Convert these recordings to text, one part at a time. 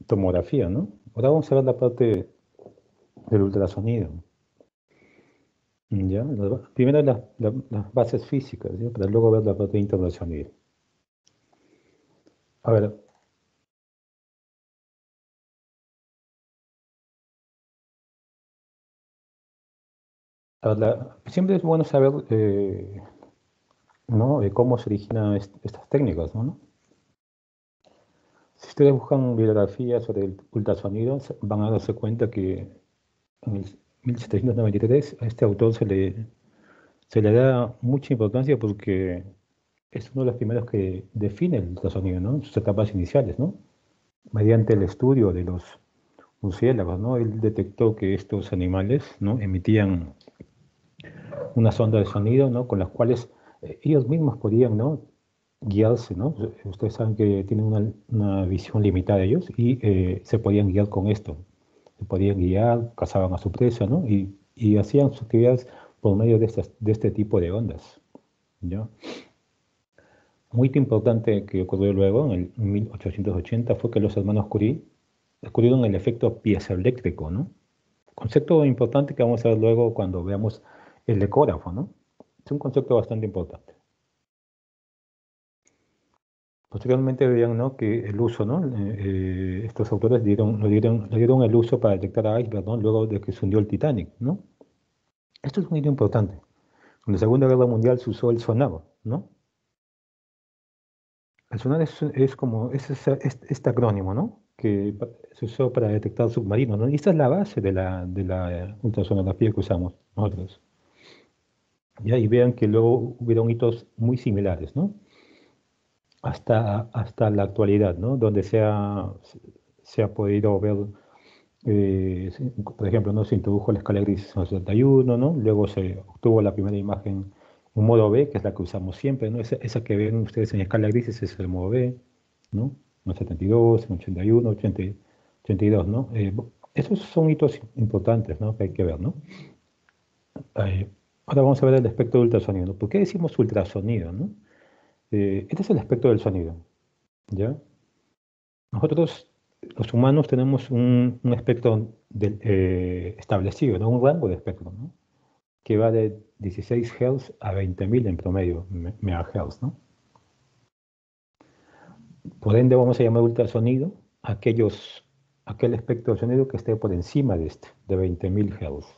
tomografía, ¿no? Ahora vamos a ver la parte del ultrasonido. ¿Ya? Primero las bases físicas, ¿ya? Para luego ver la parte de ultrasonido. A ver, siempre es bueno saber ¿no? Cómo se originan estas técnicas, ¿no? Si ustedes buscan bibliografía sobre el ultrasonido, van a darse cuenta que en el 1793 a este autor se le da mucha importancia porque es uno de los primeros que define el ultrasonido, ¿no? En sus etapas iniciales, ¿no? Mediante el estudio de los murciélagos, ¿no? Él detectó que estos animales, ¿no? Emitían unas ondas de sonido, ¿no? Con las cuales ellos mismos podían, ¿no? Guiarse, ¿no? Ustedes saben que tienen una visión limitada ellos y se podían guiar con esto. Se podían guiar, cazaban a su presa, ¿no? Y hacían sus actividades por medio de este tipo de ondas, ¿ya? Muy importante que ocurrió luego, en el 1880, fue que los hermanos Curie descubrieron el efecto piezoeléctrico, ¿no? Concepto importante que vamos a ver luego cuando veamos el ecógrafo, ¿no? Es un concepto bastante importante. Posteriormente veían, ¿no? Que el uso, ¿no? Estos autores le dieron el uso para detectar a iceberg, ¿no? Luego de que se hundió el Titanic, ¿no? Esto es muy importante. En la Segunda Guerra Mundial se usó el sonar, ¿no? El sonar es este acrónimo, ¿no? Que se usó para detectar submarinos, ¿no? Y esta es la base de la ultrasonografía que usamos nosotros. ¿Ya? Y vean que luego hubieron hitos muy similares, ¿no? Hasta la actualidad, ¿no? Donde se ha podido ver, por ejemplo, ¿no? Se introdujo la escala gris en el 71, ¿no? Luego se obtuvo la primera imagen en modo B, que es la que usamos siempre, ¿no? Esa que ven ustedes en escala gris, ese es el modo B, ¿no? En el 72, en el 81, 82, ¿no? Esos son hitos importantes, ¿no? Que hay que ver, ¿no? Eh, Ahora vamos a ver el espectro de ultrasonido, ¿no? ¿Por qué decimos ultrasonido, no? Este es el espectro del sonido, ¿ya? Nosotros, los humanos, tenemos un espectro establecido, ¿no? Un rango de espectro, ¿no? Que va de 16 Hz a 20.000 en promedio, megahertz, ¿no? Por ende, vamos a llamar ultrasonido aquel espectro de sonido que esté por encima de 20.000 Hz.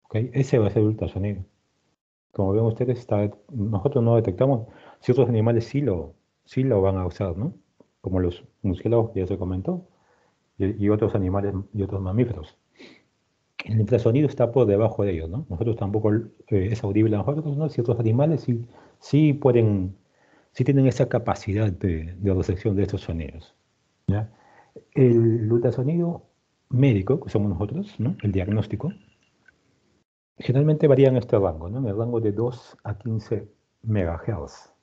¿Ok? Ese va a ser ultrasonido. Como ven ustedes, nosotros no detectamos, si otros animales sí lo van a usar, ¿no? Como los murciélagos que ya se comentó, y otros animales y otros mamíferos. El infrasonido está por debajo de ellos, ¿no? Nosotros tampoco es audible a nosotros, ¿no? Ciertos animales sí pueden, sí tienen esa capacidad de recepción de estos sonidos, ¿ya? El ultrasonido médico, que somos nosotros, ¿no? El diagnóstico, generalmente varía en este rango, ¿no? En el rango de 2 a 15 megahertz.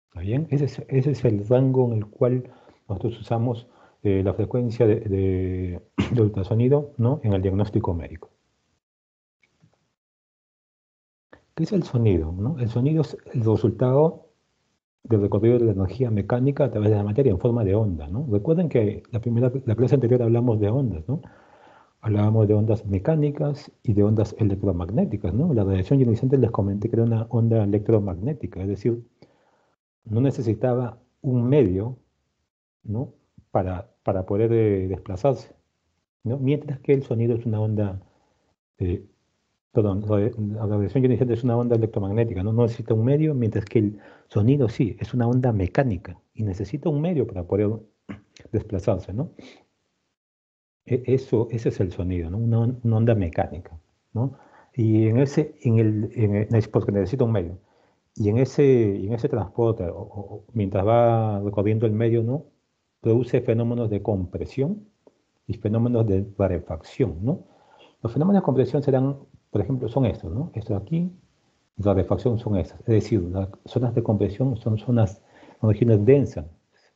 ¿Está bien? Ese es el rango en el cual nosotros usamos la frecuencia de ultrasonido, ¿no? En el diagnóstico médico. ¿Qué es el sonido, no? El sonido es el resultado del recorrido de la energía mecánica a través de la materia en forma de onda, ¿no? Recuerden que la clase anterior hablamos de ondas, ¿no? Hablábamos de ondas mecánicas y de ondas electromagnéticas, ¿no? La radiación ionizante les comenté que era una onda electromagnética, es decir, no necesitaba un medio, ¿no? Para poder desplazarse, ¿no? Mientras que el sonido es una onda, eh, perdón, la radiación ionizante es una onda electromagnética, ¿no? No necesita un medio, mientras que el sonido sí, es una onda mecánica y necesita un medio para poder desplazarse, ¿no? Ese es el sonido, ¿no? Una onda mecánica, ¿no? Y porque necesita un medio. Y en ese transporte, mientras va recorriendo el medio, ¿no? Produce fenómenos de compresión y fenómenos de rarefacción, ¿no? Los fenómenos de compresión serán, por ejemplo, son estos, ¿no? Esto de aquí, rarefacción son estas. Es decir, las zonas de compresión son zonas, son regiones densas,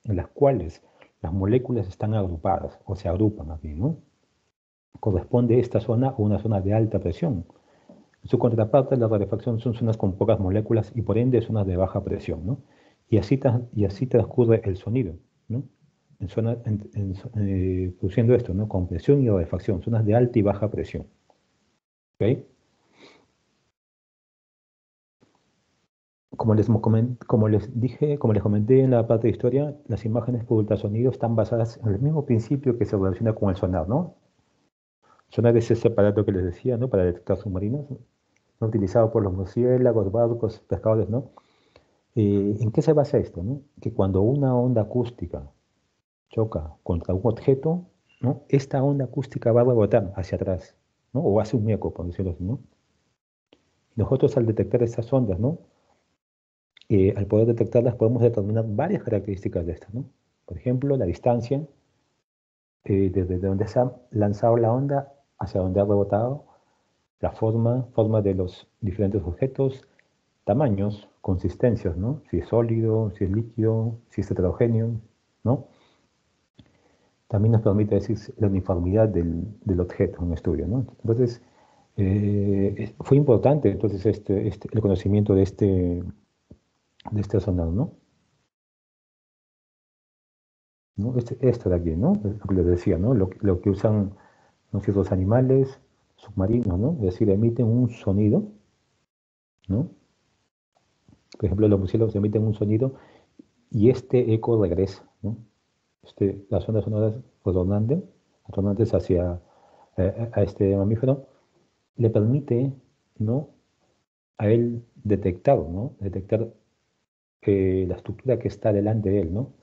en las cuales las moléculas están agrupadas, o se agrupan aquí, ¿no? Corresponde esta zona a una zona de alta presión. Su contraparte, la rarefacción, son zonas con pocas moléculas y por ende zonas de baja presión, ¿no? Y así transcurre el sonido, ¿no? produciendo esto, ¿no? Compresión y rarefacción, zonas de alta y baja presión. ¿Ok? Como les comenté en la parte de historia, las imágenes por ultrasonido están basadas en el mismo principio que se relaciona con el sonar, ¿no? El sonar es ese aparato que les decía, ¿no? Para detectar submarinos, ¿no? Utilizado por los murciélagos, barcos, pescadores, ¿no? ¿En qué se basa esto, no? Que cuando una onda acústica choca contra un objeto, ¿no? Esta onda acústica va a rebotar hacia atrás, ¿no? O hace un eco, por decirlo así, ¿no? Y nosotros al detectar estas ondas, ¿no? Al poder detectarlas podemos determinar varias características de estas, ¿no? Por ejemplo, la distancia desde donde se ha lanzado la onda hacia donde ha rebotado, la forma de los diferentes objetos, tamaños, consistencias, ¿no? Si es sólido, si es líquido, si es heterogéneo, ¿no? También nos permite decir la uniformidad del objeto en estudio, ¿no? Entonces, fue importante entonces el conocimiento de este sonar, ¿no? ¿No? Esto de aquí, ¿no? Lo que les decía, ¿no? Lo que usan, ¿no? Ciertos animales submarinos, ¿no? Es decir, emiten un sonido, ¿no? Por ejemplo, los murciélagos emiten un sonido y este eco regresa, ¿no? Las ondas sonoras resonantes hacia a este mamífero, le permite, ¿no? A él detectar, ¿no? Detectar la estructura que está delante de él, ¿no?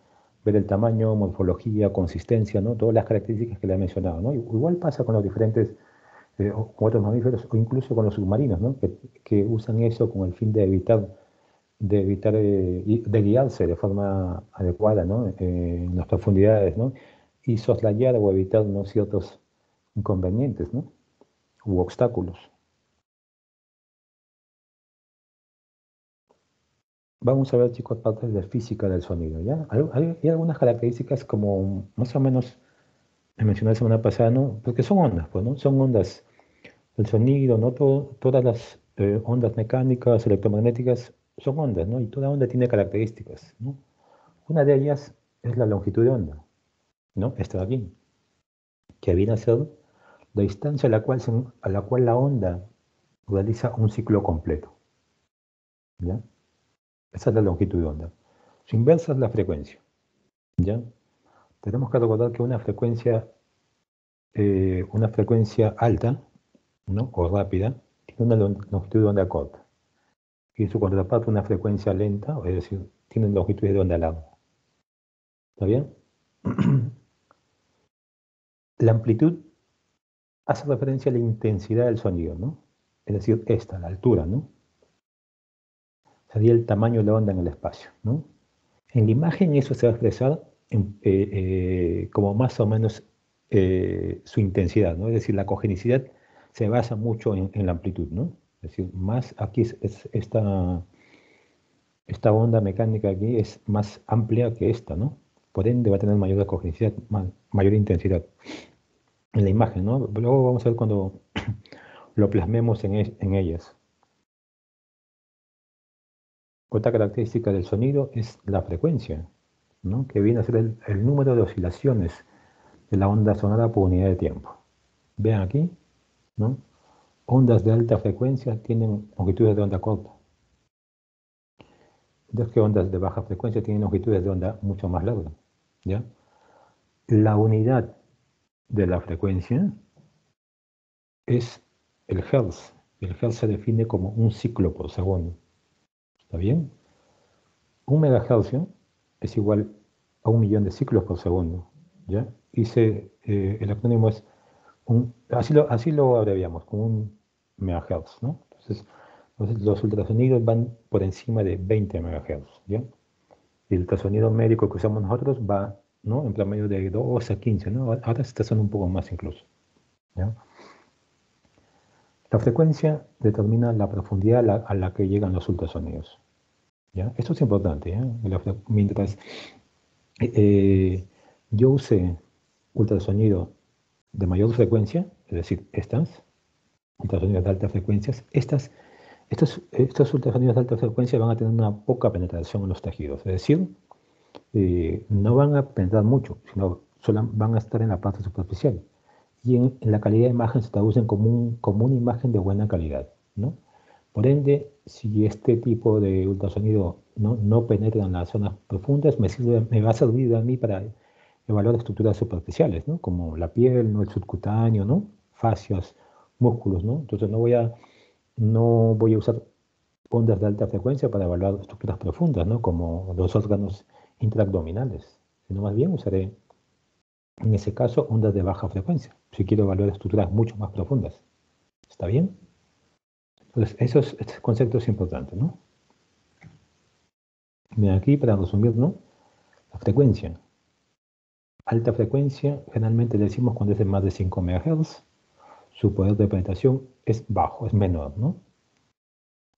Ver el tamaño, morfología, consistencia, ¿no? Todas las características que le he mencionado, ¿no? Igual pasa con los diferentes, con otros mamíferos o incluso con los submarinos, ¿no? Que usan eso con el fin de guiarse de forma adecuada, ¿no? En las profundidades, ¿no? Y soslayar o evitar, ¿no? Ciertos inconvenientes, ¿no? U obstáculos. Vamos a ver, chicos, partes de física del sonido, ¿ya? Hay algunas características como más o menos me mencioné la semana pasada, ¿no? Porque son ondas, pues, ¿no? Son ondas. El sonido, ¿no? Todas las ondas mecánicas, electromagnéticas, son ondas, ¿no? Y toda onda tiene características, ¿no? Una de ellas es la longitud de onda, ¿no? Esta de aquí, que viene a ser la distancia a la cual la onda realiza un ciclo completo, ¿ya? Esa es la longitud de onda. Su inversa es la frecuencia, ¿ya? Tenemos que recordar que una frecuencia alta, ¿no? O rápida, tiene una longitud de onda corta. Y su contraparte, una frecuencia lenta, es decir, tiene longitudes de onda larga. ¿Está bien? La amplitud hace referencia a la intensidad del sonido, ¿no? Es decir, la altura, ¿no? Sería el tamaño de la onda en el espacio, ¿no? En la imagen eso se va a expresar como más o menos su intensidad, ¿no? Es decir, la cogenicidad se basa mucho en la amplitud, ¿no? Es decir, más aquí esta onda mecánica aquí es más amplia que esta, ¿no? Por ende va a tener mayor cogenicidad, mayor intensidad en la imagen, ¿no? Luego vamos a ver cuando lo plasmemos en ellas. Otra característica del sonido es la frecuencia, ¿no? Que viene a ser el número de oscilaciones de la onda sonora por unidad de tiempo. Vean aquí, ¿no? Ondas de alta frecuencia tienen longitudes de onda corta, mientras que ondas de baja frecuencia tienen longitudes de onda mucho más largas, ¿ya? La unidad de la frecuencia es el Hertz. El Hertz se define como un ciclo por segundo. ¿Está bien? Un megahertz es igual a 1 millón de ciclos por segundo, ¿ya? El acrónimo es así lo abreviamos, como un megahertz, ¿no? Entonces los ultrasonidos van por encima de 20 megahertz, ¿ya? Y el ultrasonido médico que usamos nosotros va, ¿no? En promedio de 2 a 15, ¿no? Ahora se está usando un poco más incluso, ¿ya? La frecuencia determina la profundidad a la que llegan los ultrasonidos, ¿ya? Esto es importante, ¿ya? Mientras yo use ultrasonido de mayor frecuencia, es decir, ultrasonidos de alta frecuencia, estos ultrasonidos de alta frecuencia van a tener una poca penetración en los tejidos, es decir, no van a penetrar mucho, sino solo van a estar en la parte superficial. Y en la calidad de imagen se traducen como una imagen de buena calidad, ¿no? Por ende, si este tipo de ultrasonido no penetra en las zonas profundas, me va a servir a mí para evaluar estructuras superficiales, ¿no? Como la piel, ¿no? El subcutáneo, ¿no? Fascias, músculos, ¿no? Entonces no voy a usar ondas de alta frecuencia para evaluar estructuras profundas, ¿no? Como los órganos intraabdominales, sino más bien usaré, en ese caso, ondas de baja frecuencia, si quiero evaluar estructuras mucho más profundas. ¿Está bien? Entonces, este concepto es importante, ¿no? Bien, aquí, para resumir, ¿no? La frecuencia. Alta frecuencia, generalmente decimos cuando es de más de 5 MHz, su poder de penetración es bajo, es menor, ¿no?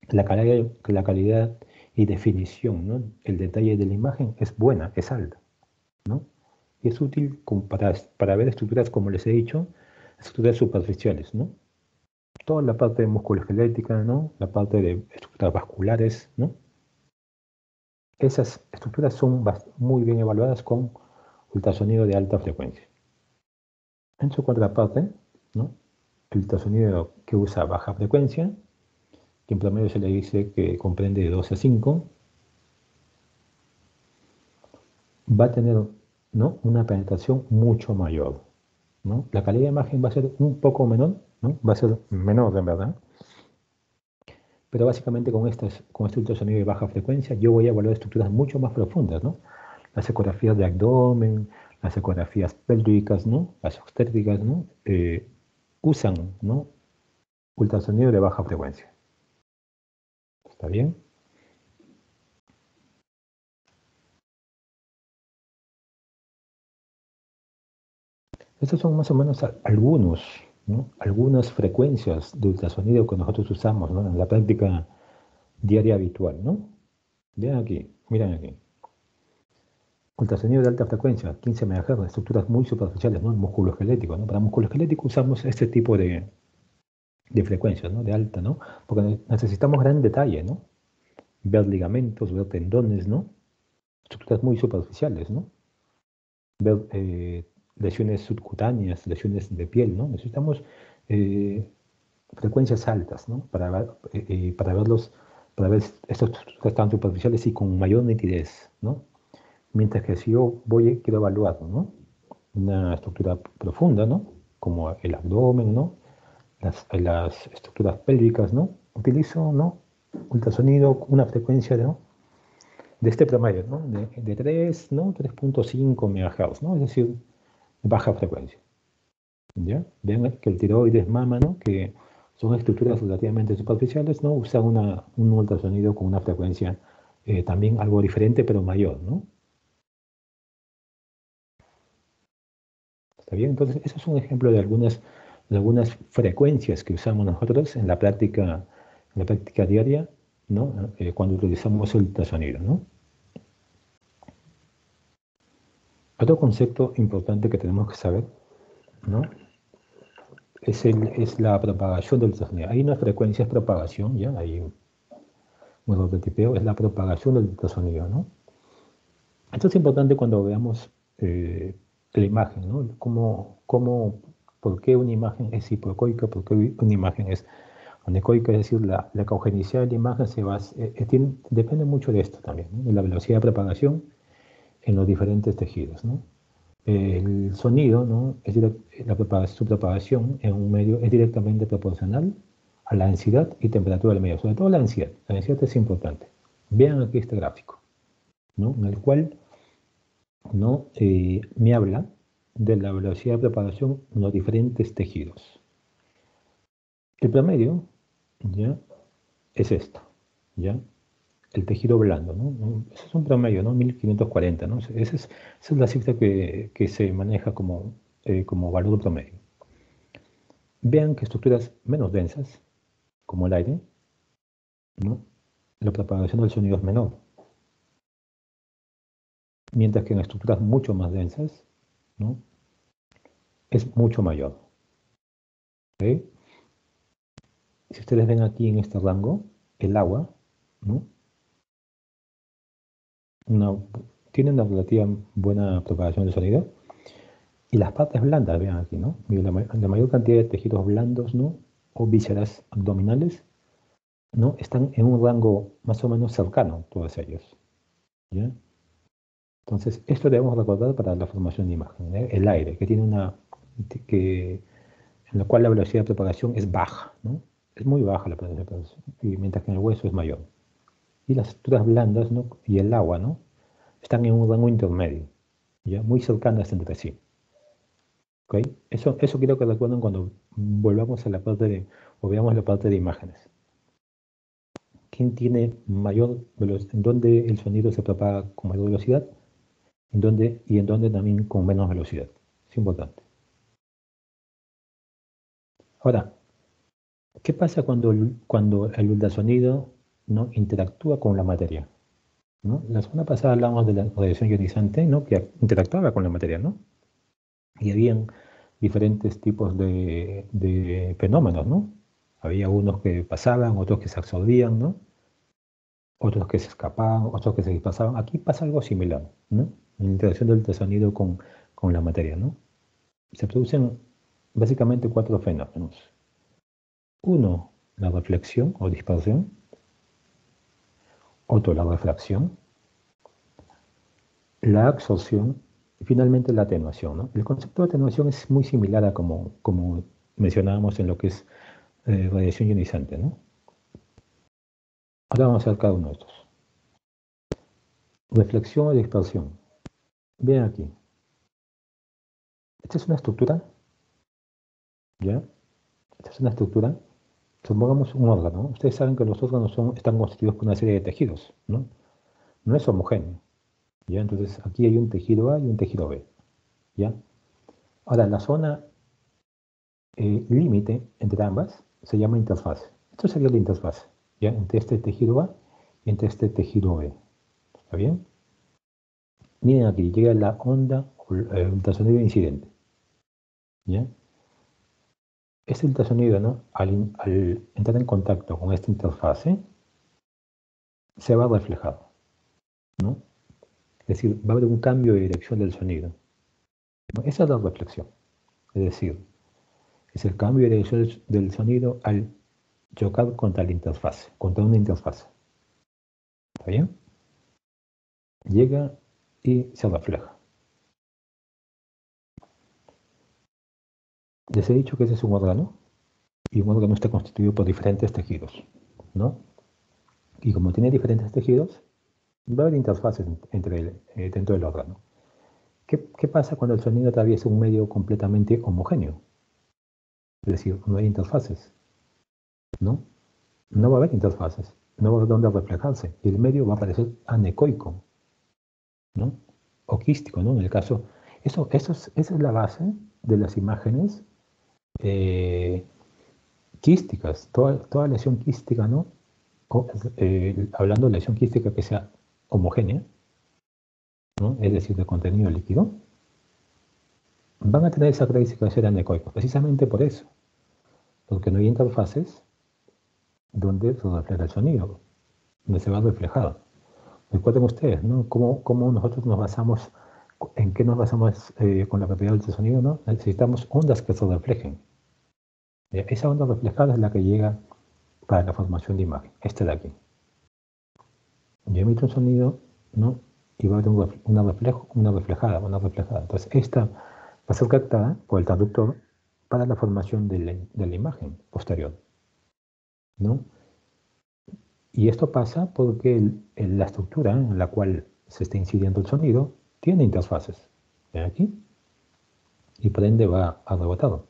La calidad y definición, ¿no? El detalle de la imagen es buena, es alta, ¿no? Y es útil para ver estructuras, como les he dicho, estructuras superficiales, ¿no? Toda la parte musculoesquelética, ¿no? La parte de estructuras vasculares, ¿no? Esas estructuras son muy bien evaluadas con ultrasonido de alta frecuencia. En su contraparte, ¿no? El ultrasonido que usa baja frecuencia, que en promedio se le dice que comprende de 12 a 5, va a tener, ¿no? Una penetración mucho mayor, ¿no? La calidad de imagen va a ser un poco menor, ¿no? Va a ser menor, en verdad. Pero básicamente con este ultrasonido de baja frecuencia yo voy a evaluar estructuras mucho más profundas, ¿no? Las ecografías de abdomen, las ecografías pélvicas, ¿no? Las obstétricas, ¿no? Usan, ¿no? Ultrasonido de baja frecuencia. ¿Está bien? Estos son más o menos algunos, ¿no? Algunas frecuencias de ultrasonido que nosotros usamos, ¿no? En la práctica diaria habitual, ¿no? Vean aquí, miren aquí. Ultrasonido de alta frecuencia, 15 MHz, estructuras muy superficiales, ¿no? Músculo esquelético, ¿no? Para músculo esquelético usamos este tipo de frecuencias, ¿no? De alta, ¿no? Porque necesitamos gran detalle, ¿no? Ver ligamentos, ver tendones, ¿no? Estructuras muy superficiales, ¿no? Ver lesiones subcutáneas, lesiones de piel, ¿no? Necesitamos eh, frecuencias altas, ¿no? Para ver estas estructuras tan superficiales y con mayor nitidez, ¿no? Mientras que si yo quiero evaluar, ¿no? Una estructura profunda, ¿no? Como el abdomen, ¿no? Las estructuras pélvicas, ¿no? Utilizo, ¿no? Ultrasonido, una frecuencia, ¿no? De este promedio, ¿no? De 3, ¿no? 3.5 MHz, ¿no? Es decir, baja frecuencia, ¿ya? Vean que el tiroides, mama, ¿no? Que son estructuras relativamente superficiales, ¿no? Usa un ultrasonido con una frecuencia también algo diferente, pero mayor, ¿no? ¿Está bien? Entonces, eso es un ejemplo de algunas frecuencias que usamos nosotros en la práctica diaria, ¿no? Cuando utilizamos el ultrasonido, ¿no? Otro concepto importante que tenemos que saber, ¿no? Es la propagación del ultrasonido. Hay una frecuencia de propagación, ¿ya? Hay un error de tipeo, es la propagación del ultrasonido, ¿no? Esto es importante cuando veamos la imagen, ¿no? ¿Por qué una imagen es hipoecoica? ¿Por qué una imagen es anecoica? Es decir, la caugenicial de la imagen depende mucho de esto también, ¿no? De la velocidad de propagación en los diferentes tejidos, ¿no? El sonido, ¿no? Su propagación en un medio es directamente proporcional a la densidad y temperatura del medio, sobre todo la densidad. La densidad es importante. Vean aquí este gráfico, ¿no? En el cual, ¿no? Me habla de la velocidad de propagación en los diferentes tejidos. El promedio, ¿ya? Es esto, ¿ya? El tejido blando, ¿no? Ese es un promedio, ¿no? 1540, ¿no? Esa es la cifra que se maneja como valor promedio. Vean que estructuras menos densas, como el aire, ¿no? La propagación del sonido es menor, mientras que en estructuras mucho más densas, ¿no? Es mucho mayor. ¿Ok? Si ustedes ven aquí en este rango, el agua, ¿no? tiene una relativa buena propagación del sonido. Y las partes blandas, vean aquí, ¿no? Mira, la mayor cantidad de tejidos blandos, ¿no? O vísceras abdominales, ¿no? Están en un rango más o menos cercano, todos ellos. ¿Ya? Entonces, esto debemos recordar para la formación de imagen, ¿eh? El aire, que tiene que, en la cual la velocidad de propagación es baja, ¿no? Es muy baja la velocidad de propagación, y mientras que en el hueso es mayor. Y las estructuras blandas, ¿no? Y el agua, ¿no? Están en un rango intermedio, ¿ya? Muy cercanas entre sí. ¿Ok? Eso quiero que recuerden cuando volvamos a la parte o veamos la parte de imágenes. ¿Quién tiene mayor velocidad? ¿En dónde el sonido se propaga con mayor velocidad? Y en dónde también con menos velocidad. Es importante. Ahora, ¿qué pasa cuando el ultrasonido no interactúa con la materia? ¿No? La semana pasada hablamos de la radiación ionizante, ¿no? Que interactuaba con la materia, ¿no? Y habían diferentes tipos de fenómenos, ¿no? Había unos que pasaban, otros que se absorbían, ¿no? Otros que se escapaban, otros que se dispersaban. Aquí pasa algo similar, ¿no? En la interacción del ultrasonido con la materia, ¿no? Se producen básicamente cuatro fenómenos. Uno, la reflexión o dispersión. Otro, la refracción. La absorción y finalmente la atenuación, ¿no? El concepto de atenuación es muy similar a como mencionábamos en lo que es radiación ionizante, ¿no? Ahora vamos a ver cada uno de estos. Reflexión o dispersión. Vean aquí. Esta es una estructura, ¿ya? Esta es una estructura. Supongamos un órgano. Ustedes saben que los órganos están constituidos por una serie de tejidos, ¿no? No es homogéneo, ¿ya? Entonces aquí hay un tejido A y un tejido B, ¿ya? Ahora, la zona límite entre ambas se llama interfaz. Esto sería la interfaz, ¿ya? Entre este tejido A y entre este tejido B. ¿Está bien? Miren aquí, llega la onda ultrasonido incidente, ¿ya? Este ultrasonido, ¿no? Al entrar en contacto con esta interfase, se va reflejado, ¿no? Es decir, va a haber un cambio de dirección del sonido. Esa es la reflexión. Es decir, es el cambio de dirección del sonido al chocar contra la interfase, contra una interfase. ¿Está bien? Llega y se refleja. Les he dicho que ese es un órgano, y un órgano está constituido por diferentes tejidos, ¿no? Y como tiene diferentes tejidos, va a haber interfaces dentro del órgano. ¿Qué pasa cuando el sonido atraviesa un medio completamente homogéneo? Es decir, no hay interfaces, ¿no? No va a haber interfaces, no va a haber dónde reflejarse, y el medio va a parecer anecoico, ¿no? O quístico, ¿no? En el caso, esa es la base de las imágenes quísticas, toda lesión quística, ¿no? Hablando de lesión quística que sea homogénea, ¿no? Es decir, de contenido líquido, van a tener esa característica de ser anecoicos, precisamente por eso, porque no hay interfaces donde se refleja el sonido, donde se va reflejado. Recuerden ustedes, ¿no? Cómo nosotros nos basamos, en qué nos basamos con la propiedad del sonido, ¿no? Necesitamos ondas que se reflejen. Esa onda reflejada es la que llega para la formación de imagen, esta de aquí. Yo emito un sonido, ¿no? Y va a haber una reflejada. Entonces, esta va a ser captada por el traductor para la formación de la imagen posterior, ¿no? Y esto pasa porque la estructura en la cual se está incidiendo el sonido tiene interfaces. ¿Ven aquí? Y por ende va a rebotar.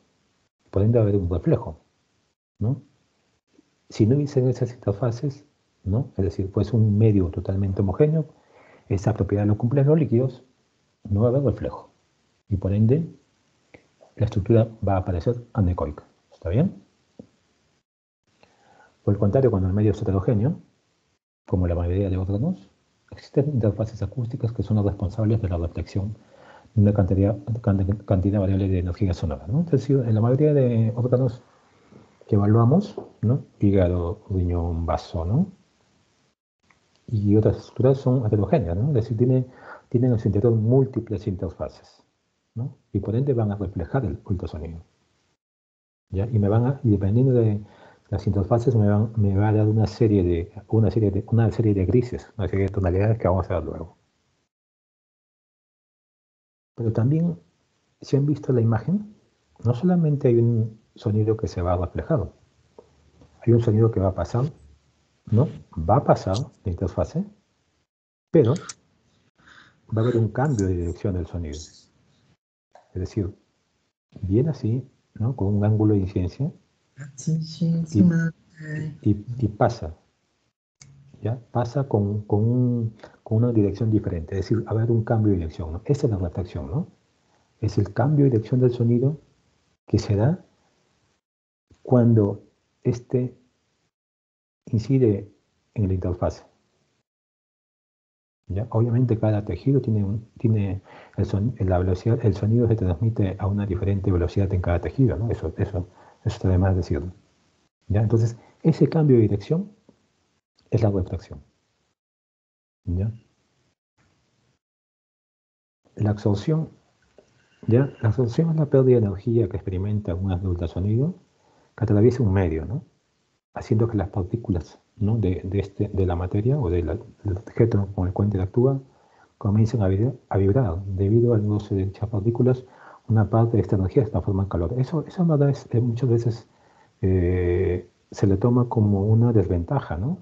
Por ende va a haber un reflejo, ¿no? Si no hubiesen esas interfaces, ¿no? Es decir, pues un medio totalmente homogéneo, esa propiedad lo cumplen los líquidos, no va a haber reflejo. Y por ende, la estructura va a aparecer anecoica. ¿Está bien? Por el contrario, cuando el medio es heterogéneo, como la mayoría de órganos, existen interfaces acústicas que son las responsables de la reflexión de una cantidad variable de energía sonora, ¿no? Es decir, en la mayoría de órganos que evaluamos, ¿no? Hígado, riñón, vaso, ¿no? Y otras estructuras son heterogéneas, ¿no? Es decir, tiene tienen en su interior múltiples interfaces, ¿no? Y por ende van a reflejar el ultrasonido, ¿ya? Y dependiendo de las interfaces me va a dar una serie de grises, una serie de tonalidades que vamos a ver luego. Pero también, si han visto la imagen, no solamente hay un sonido que se va a reflejar, hay un sonido que va a pasar, ¿no? Va a pasar la interfase, pero va a haber un cambio de dirección del sonido. Es decir, viene así, ¿no? Con un ángulo de incidencia y pasa, ¿ya? Pasa con una dirección diferente. Es decir, va a haber un cambio de dirección, ¿no? Esa es la refracción, ¿no? Es el cambio de dirección del sonido que se da cuando este incide en la interfase. ¿Ya? Obviamente cada tejido tiene la velocidad, el sonido se transmite a una diferente velocidad en cada tejido, ¿no? Eso está de más decirlo. ¿Ya? Entonces, ese cambio de dirección es la refracción. ¿Ya? La absorción, ¿ya? La absorción es la pérdida de energía que experimenta un haz de ultrasonido que atraviesa un medio, ¿no? Haciendo que las partículas, ¿no? de la materia o del objeto con el cual interactúa comiencen a vibrar. Debido al goce de dichas partículas, una parte de esta energía se transforma en calor. Eso en verdad muchas veces se le toma como una desventaja, ¿no?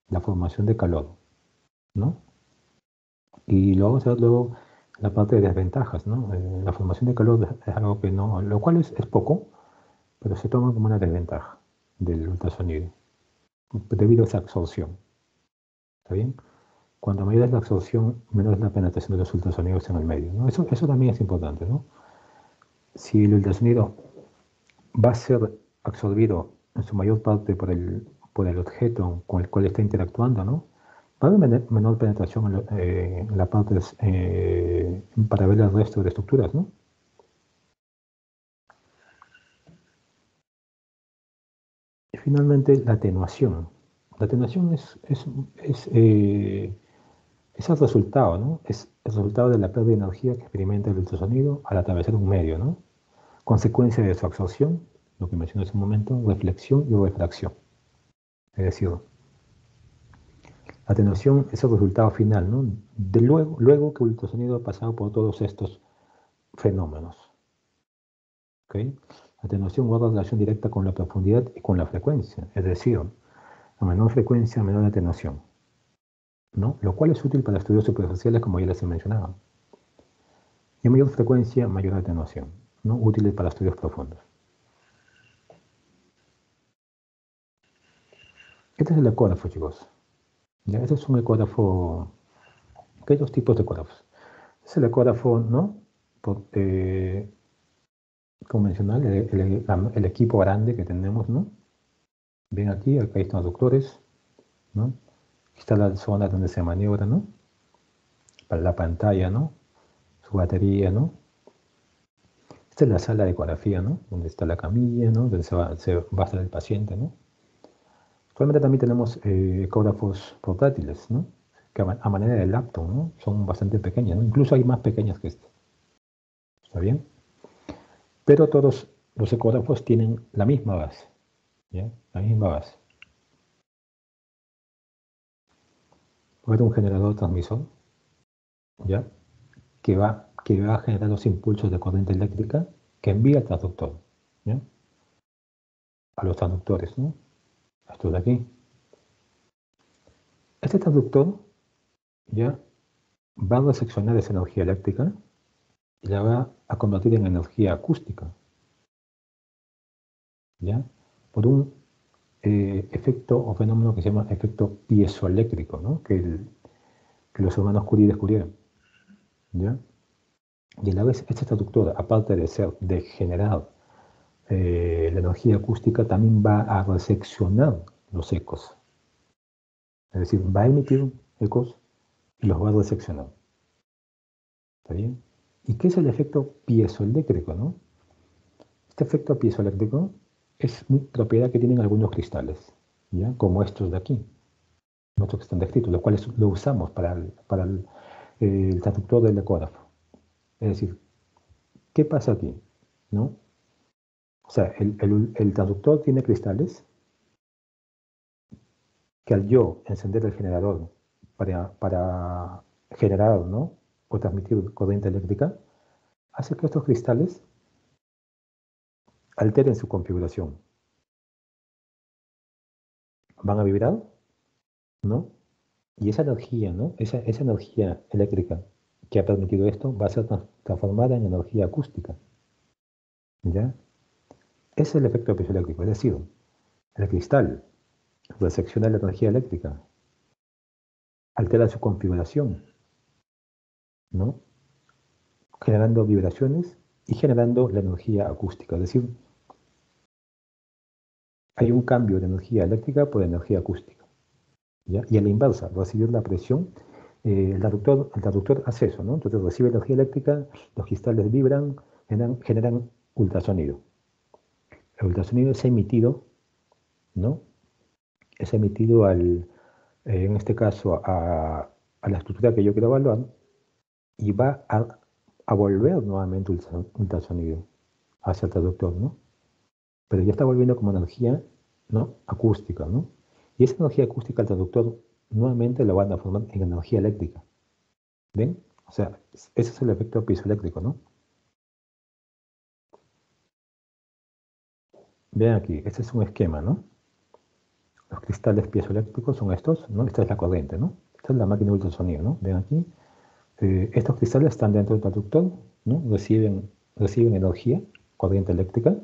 La formación de calor, ¿no? Y lo vamos a ver luego la parte de desventajas, ¿no? La formación de calor es algo que no, lo cual es poco, pero se toma como una desventaja del ultrasonido, debido a esa absorción. ¿Está bien? Cuanto mayor es la absorción, menor es la penetración de los ultrasonidos en el medio, ¿no? Eso también es importante, ¿no? Si el ultrasonido va a ser absorbido en su mayor parte por el objeto con el cual está interactuando, ¿no? Va a haber menor penetración en la parte para ver el resto de estructuras, ¿no? Y finalmente, la atenuación. La atenuación es el resultado, ¿no? Es el resultado de la pérdida de energía que experimenta el ultrasonido al atravesar un medio, ¿no? Consecuencia de su absorción, lo que mencioné hace un momento, reflexión y refracción. Es decir, la atenuación es el resultado final, ¿no? Luego que el ultrasonido ha pasado por todos estos fenómenos. ¿Ok? La atenuación guarda relación directa con la profundidad y con la frecuencia. Es decir, a menor frecuencia, menor atenuación, ¿no? Lo cual es útil para estudios superficiales, como ya les he mencionado. Y a mayor frecuencia, mayor atenuación, ¿no? Útiles para estudios profundos. Este es el ecógrafo, chicos. ¿Ya? Este es un ecógrafo. Hay dos tipos de ecógrafos. Es el ecógrafo, ¿no? Convencional, el equipo grande que tenemos, ¿no? Ven aquí, acá están los doctores, ¿no? Aquí está la zona donde se maniobra, ¿no? Para la pantalla, ¿no? Su batería, ¿no? Esta es la sala de ecografía, ¿no? Donde está la camilla, ¿no? Donde se va a estar el paciente, ¿no? Actualmente también tenemos ecógrafos portátiles, ¿no? Que a manera de laptop, ¿no? Son bastante pequeñas, ¿no? Incluso hay más pequeñas que este. ¿Está bien? Pero todos los ecógrafos tienen la misma base, ¿ya? La misma base. Va a haber un generador transmisor, ¿ya? Que va a generar los impulsos de corriente eléctrica que envía al transductor, ¿ya? A los transductores, ¿no? Esto de aquí. Este transductor ya va a reseccionar esa energía eléctrica y la va a convertir en energía acústica, ¿ya? Por un efecto o fenómeno que se llama efecto piezoeléctrico, ¿no? Que los hermanos Curie descubrieron, ¿ya? Y a la vez este transductor, aparte de generar la energía acústica, también va a reseccionar los ecos. Es decir, va a emitir ecos y los va a reseccionar. ¿Está bien? ¿Y qué es el efecto piezoeléctrico, no? Este efecto piezoeléctrico es una propiedad que tienen algunos cristales, ¿ya? Como estos de aquí, estos que están descritos, los cuales lo usamos para el transductor del ecógrafo. Es decir, ¿qué pasa aquí? ¿No? O sea, el transductor tiene cristales que al yo encender el generador para generar, ¿no?, o transmitir corriente eléctrica, hace que estos cristales alteren su configuración. Van a vibrar, ¿no? Y esa energía, ¿no?, esa energía eléctrica que ha permitido esto va a ser transformada en energía acústica. ¿Ya? Ese es el efecto piezoeléctrico, es decir, el cristal recepciona la energía eléctrica, altera su configuración, ¿no?, generando vibraciones y generando la energía acústica. Es decir, hay un cambio de energía eléctrica por energía acústica. ¿Ya? Y a la inversa, recibir la presión, el traductor hace eso, ¿no? Entonces recibe energía eléctrica, los cristales vibran, generan ultrasonido. El ultrasonido es emitido, ¿no? Es emitido en este caso, a la estructura que yo quiero evaluar, y va a volver nuevamente ultrasonido hacia el traductor, ¿no? Pero ya está volviendo como energía, ¿no?, acústica, ¿no? Y esa energía acústica el traductor nuevamente la va a transformar en energía eléctrica. ¿Ven? O sea, ese es el efecto piezoeléctrico, ¿no? Vean aquí, este es un esquema, ¿no? Los cristales piezoeléctricos son estos, ¿no? Esta es la corriente, ¿no? Esta es la máquina de ultrasonido, ¿no? Ven aquí. Estos cristales están dentro del traductor, ¿no? Reciben energía, corriente eléctrica,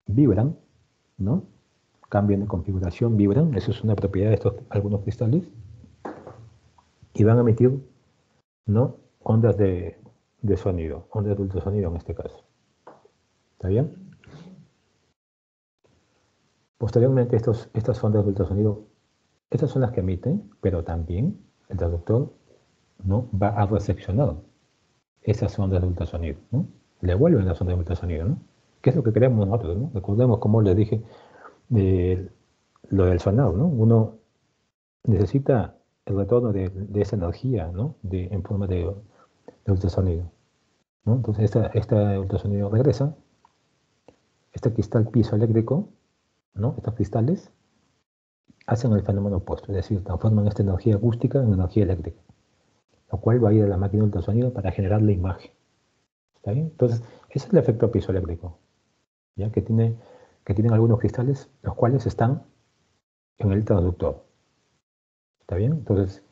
vibran, ¿no? Cambian de configuración, vibran. Eso es una propiedad de algunos cristales. Y van a emitir, ¿no?, ondas de sonido, ondas de ultrasonido en este caso. ¿Está bien? Posteriormente, estas ondas de ultrasonido, estas son las que emiten, pero también el traductor, ¿no?, va a recepcionar esas ondas de ultrasonido, ¿no? Le vuelven las ondas de ultrasonido, ¿no? ¿Qué es lo que queremos nosotros, ¿no? Recordemos, como les dije, lo del sonado, ¿no? Uno necesita el retorno de esa energía, ¿no?, en forma de ultrasonido, ¿no? Entonces, este ultrasonido regresa, este cristal piezoeléctrico, ¿no?, estos cristales hacen el fenómeno opuesto, es decir, transforman esta energía acústica en energía eléctrica, lo cual va a ir a la máquina de ultrasonido para generar la imagen. ¿Está bien? Entonces, ese es el efecto piezoeléctrico, ¿ya? Que tienen algunos cristales, los cuales están en el traductor. ¿Está bien? Entonces,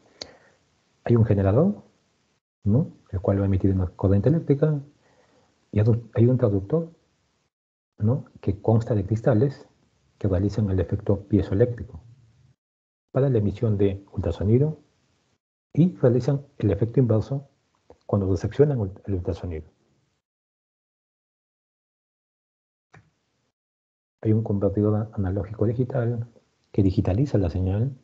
hay un generador, ¿no?, el cual va a emitir una corriente eléctrica, y hay un traductor, ¿no?, que consta de cristales que realizan el efecto piezoeléctrico para la emisión de ultrasonido y realizan el efecto inverso cuando recepcionan el ultrasonido. Hay un convertidor analógico digital que digitaliza la señal,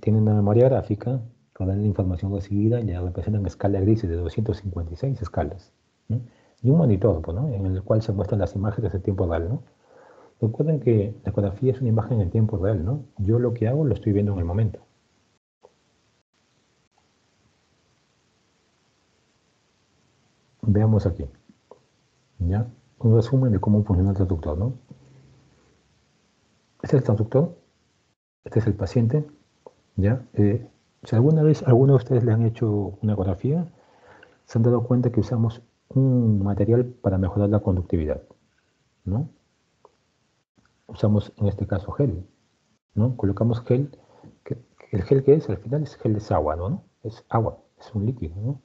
tiene una memoria gráfica que da la información recibida y la representa en escala gris de 256 escalas, ¿no?, y un monitor, pues, ¿no?, en el cual se muestran las imágenes en tiempo real, ¿no? Recuerden que la ecografía es una imagen en tiempo real, ¿no? Yo lo que hago lo estoy viendo en el momento. Veamos aquí, ¿ya? Un resumen de cómo funciona el transductor, ¿no? Este es el transductor, este es el paciente, ¿ya? Si alguna vez alguno de ustedes le han hecho una ecografía, se han dado cuenta que usamos un material para mejorar la conductividad, ¿no? Usamos en este caso gel, ¿no? Colocamos gel, el gel que es, al final es gel, es agua, ¿no? Es agua, es un líquido, ¿no?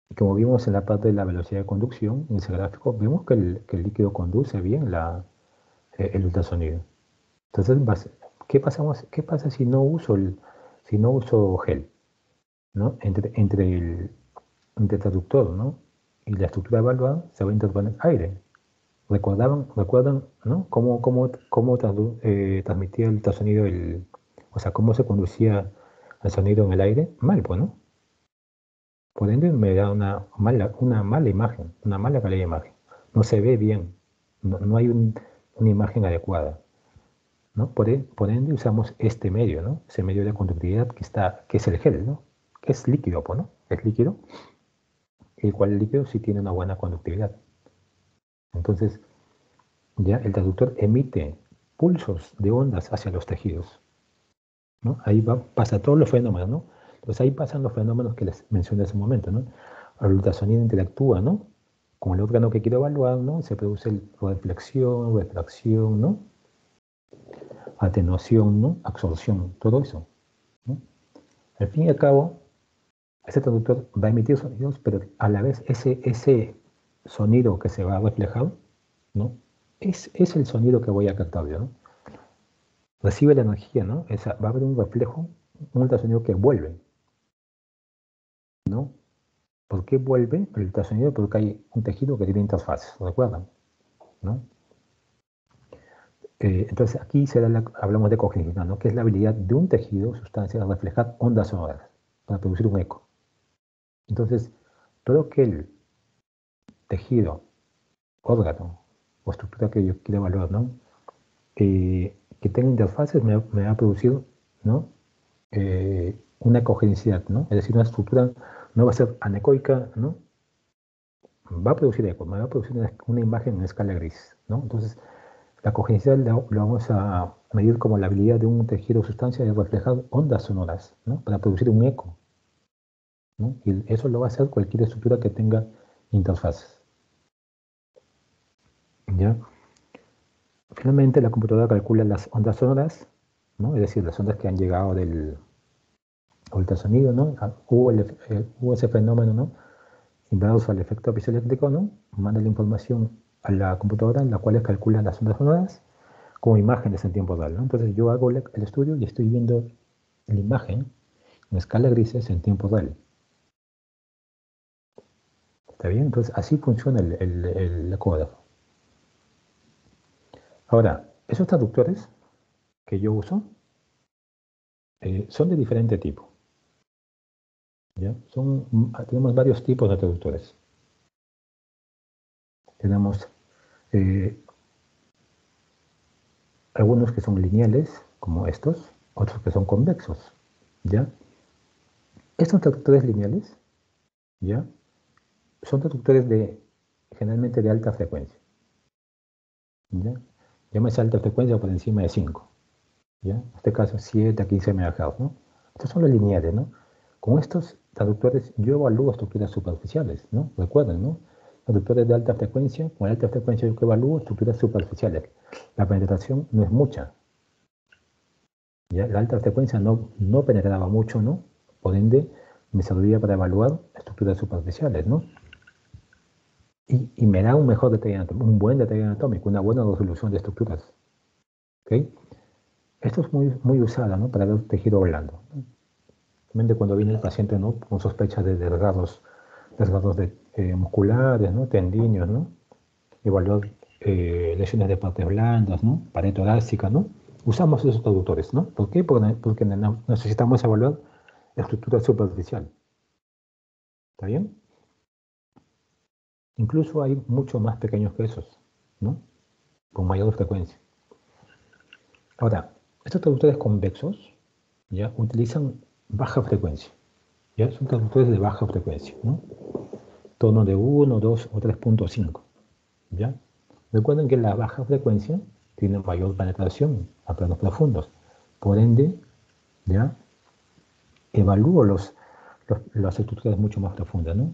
Y como vimos en la parte de la velocidad de conducción, en ese gráfico, vemos que el líquido conduce bien el ultrasonido. Entonces, ¿qué pasa si no uso gel, ¿no? Entre el traductor, ¿no?, y la estructura evaluada se va a interponer aire. ¿Recuerdan, ¿no?, cómo transmitía el ultrasonido, o sea, cómo se conducía el sonido en el aire? Mal, pues, ¿no? Por ende, me da una mala imagen, una mala calidad de imagen. No se ve bien, no hay una imagen adecuada, ¿no? Por ende, usamos este medio, ¿no? Ese medio de conductividad que es el gel, ¿no? que es líquido, pues, ¿no? Es líquido, el cual el líquido sí tiene una buena conductividad. Entonces, ya el traductor emite pulsos de ondas hacia los tejidos, ¿no? Ahí pasa todos los fenómenos, ¿no? Entonces ahí pasan los fenómenos que les mencioné hace un momento, ¿no? El ultrasonido interactúa, ¿no? Con el órgano que quiero evaluar, ¿no? Se produce reflexión, refracción, ¿no? Atenuación, ¿no? Absorción, todo eso, ¿no? Al fin y al cabo, ese traductor va a emitir sonidos, pero a la vez ese sonido que se va a reflejar, ¿no? Es el sonido que voy a captar yo, ¿no? Recibe la energía, ¿no? Va a haber un reflejo, un ultrasonido que vuelve, ¿no? ¿Por qué vuelve el ultrasonido? Porque hay un tejido que tiene interfaces, ¿recuerdan? ¿No? Entonces aquí hablamos de cognición, ¿no? Que es la habilidad de un tejido, sustancia, de reflejar ondas sonoras para producir un eco. Entonces, todo aquel tejido, órgano o estructura que yo quiera evaluar, ¿no? Que tenga interfaces me va a producir, ¿no? Una ecogenicidad, ¿no? Es decir, una estructura no va a ser anecoica, ¿no? Va a producir eco, me va a producir una imagen en escala gris, ¿no? Entonces, la cogenicidad lo vamos a medir como la habilidad de un tejido o sustancia de reflejar ondas sonoras, ¿no? Para producir un eco, ¿no? Y eso lo va a hacer cualquier estructura que tenga interfaces, ¿ya? Finalmente, la computadora calcula las ondas sonoras, ¿no? Es decir, las ondas que han llegado del ultrasonido, ¿no? Hubo ese fenómeno, ¿no? Dados al efecto piezoeléctrico, ¿no? Manda la información a la computadora en la cual calcula las ondas sonoras como imágenes en tiempo real, ¿no? Entonces yo hago el estudio y estoy viendo la imagen en escala grises en tiempo real. ¿Está bien? Entonces así funciona el ecógrafo. Ahora, esos traductores que yo uso son de diferente tipo, ¿ya? Tenemos varios tipos de traductores. Tenemos algunos que son lineales, como estos, otros que son convexos, ¿ya? Estos traductores lineales, ¿ya? Son traductores generalmente de alta frecuencia, ¿ya? Llámese alta frecuencia por encima de 5, ¿ya? En este caso 7 a 15 MHz, ¿no? Estos son los lineales, ¿no? Con estos traductores yo evalúo estructuras superficiales, ¿no? Recuerden, ¿no? Traductores de alta frecuencia, con alta frecuencia yo evalúo estructuras superficiales. La penetración no es mucha, ¿ya? La alta frecuencia no penetraba mucho, ¿no? Por ende, me servía para evaluar estructuras superficiales, ¿no? Y me da un mejor detalle anatómico, un buen detalle anatómico, una buena resolución de estructuras. ¿Okay? Esto es muy usado, ¿no? Para ver tejido blando, ¿no? Realmente cuando viene el paciente, ¿no? Con sospechas de desgarros musculares, ¿no? Tendinios, ¿no? Evaluar lesiones de partes blandas, ¿no? Pared torácica, ¿no? Usamos esos traductores, ¿no? ¿Por qué? Porque necesitamos evaluar estructura superficial. ¿Está bien? Incluso hay mucho más pequeños que esos, ¿no? Con mayor frecuencia. Ahora, estos traductores convexos ya utilizan baja frecuencia. Ya son traductores de baja frecuencia, ¿no? Tono de 1, 2 o 3.5. ¿Ya? Recuerden que la baja frecuencia tiene mayor penetración a planos profundos. Por ende, ¿ya? Evalúo las estructuras mucho más profundas, ¿no?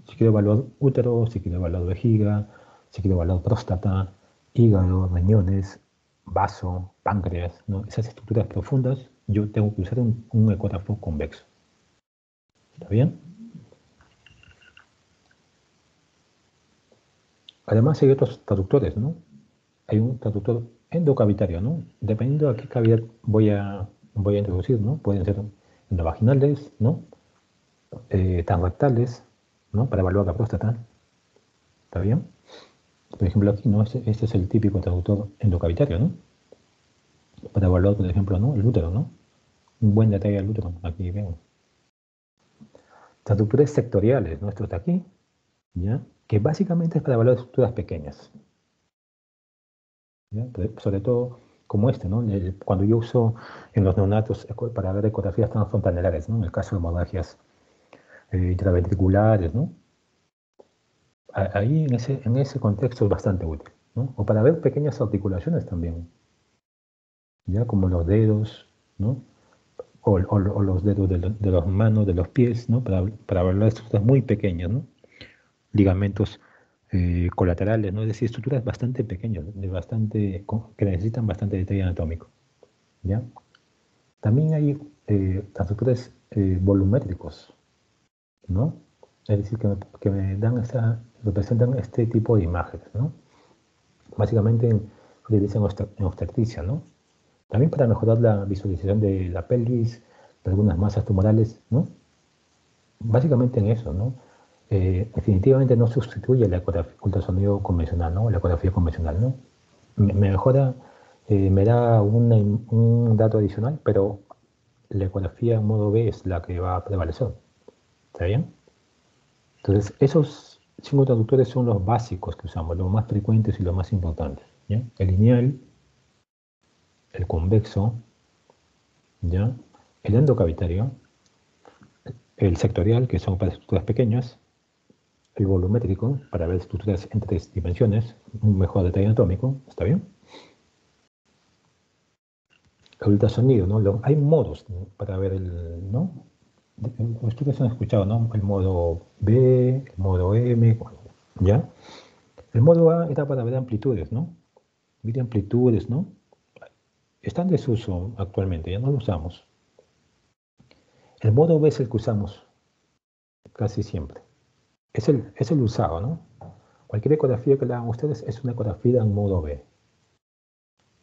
Si quiero evaluar útero, si quiero evaluar vejiga, si quiero evaluar próstata, hígado, riñones, vaso, páncreas, ¿no? Esas estructuras profundas, yo tengo que usar un ecógrafo convexo. ¿Está bien? Además hay otros traductores, ¿no? Hay un traductor endocavitario, ¿no? Dependiendo de a qué cavidad voy a introducir, ¿no? Pueden ser endovaginales, ¿no? Transrectales, ¿no? Para evaluar la próstata. ¿Está bien? Por ejemplo, aquí, ¿no? Este es el típico traductor endocavitario, ¿no? Para evaluar, por ejemplo, ¿no? El útero, ¿no? Un buen detalle del útero, aquí vemos. Traductores sectoriales, ¿no? Esto está aquí, ¿ya? Que básicamente es para evaluar estructuras pequeñas, ¿ya? Sobre todo como este, ¿no? Cuando yo uso en los neonatos para ver ecografías transfrontalierares, ¿no? En el caso de hemorragias intraventriculares, ¿no? Ahí en ese contexto es bastante útil, ¿no? O para ver pequeñas articulaciones también, ya como los dedos, ¿no? O los dedos de las manos, de los pies, ¿no? Para ver las estructuras muy pequeñas, ¿no? Ligamentos colaterales, ¿no? Es decir, estructuras bastante pequeñas, que necesitan bastante detalle anatómico, ¿ya? También hay transductores volumétricos, ¿no? Es decir, que me dan representan este tipo de imágenes, ¿no? Básicamente se utilizan en obstetricia, ¿no? También para mejorar la visualización de la pelvis, de algunas masas tumorales, ¿no? Básicamente en eso, ¿no? Definitivamente no sustituye el ultrasonido convencional, ¿no? La ecografía convencional, ¿no? Me mejora, me da un dato adicional, pero la ecografía en modo B es la que va a prevalecer. ¿Está bien? Entonces, esos 5 traductores son los básicos que usamos, los más frecuentes y los más importantes, ¿ya? El lineal, el convexo, ¿ya? El endocavitario, el sectorial, que son para estructuras pequeñas, el volumétrico, para ver estructuras en 3 dimensiones, un mejor detalle anatómico, ¿está bien? El ultrasonido, ¿no? Hay modos, ¿no? Para ver ¿no? Ustedes han escuchado, ¿no? El modo B, el modo M, ¿ya? El modo A era para ver amplitudes, ¿no? Ver amplitudes, ¿no? Está en desuso actualmente, ya no lo usamos. El modo B es el que usamos casi siempre. Es el usado, ¿no? Cualquier ecografía que le hagan ustedes es una ecografía en modo B,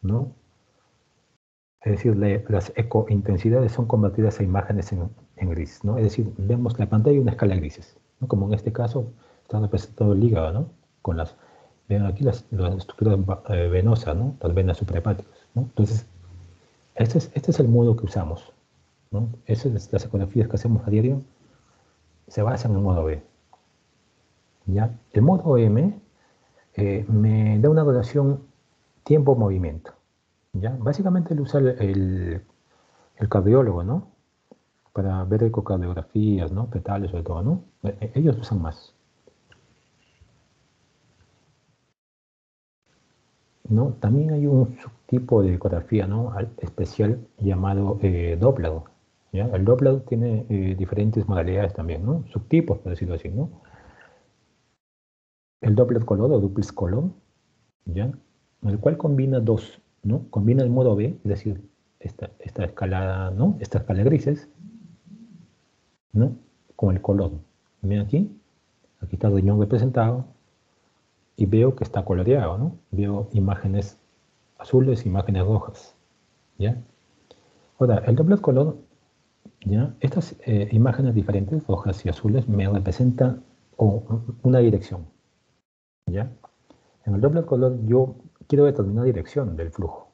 ¿no? Es decir, las ecointensidades son convertidas a imágenes en gris, ¿no? Es decir, vemos la pantalla y una escala de grises, ¿no? Como en este caso está representado el hígado, ¿no? Vean aquí las estructuras venosas, ¿no? Las venas suprahepáticas, ¿no? Entonces, este es el modo que usamos, ¿no? Las ecografías que hacemos a diario se basan en el modo B, ¿ya? El modo M me da una relación tiempo-movimiento, ¿ya? Básicamente lo usa el cardiólogo, ¿no? Para ver ecocardiografías, ¿no? Fetales sobre todo, ¿no? Ellos usan más, ¿no? También hay un subtipo de ecografía, ¿no? Especial llamado Doppler, ¿ya? El Doppler tiene diferentes modalidades también, ¿no? Subtipos, por decirlo así, ¿no? El Doppler color o duplex color, ¿ya? El cual combina dos, ¿no? Combina el modo B, es decir, esta escala, ¿no? Esta escala de grises, ¿no? Con el color. Ven aquí está el riñón representado y veo que está coloreado, ¿no? Veo imágenes azules, imágenes rojas, ¿ya? Ahora, el doble color, ¿ya? Estas imágenes diferentes, rojas y azules, me representan una dirección, ¿ya? En el doble color yo quiero determinar dirección del flujo,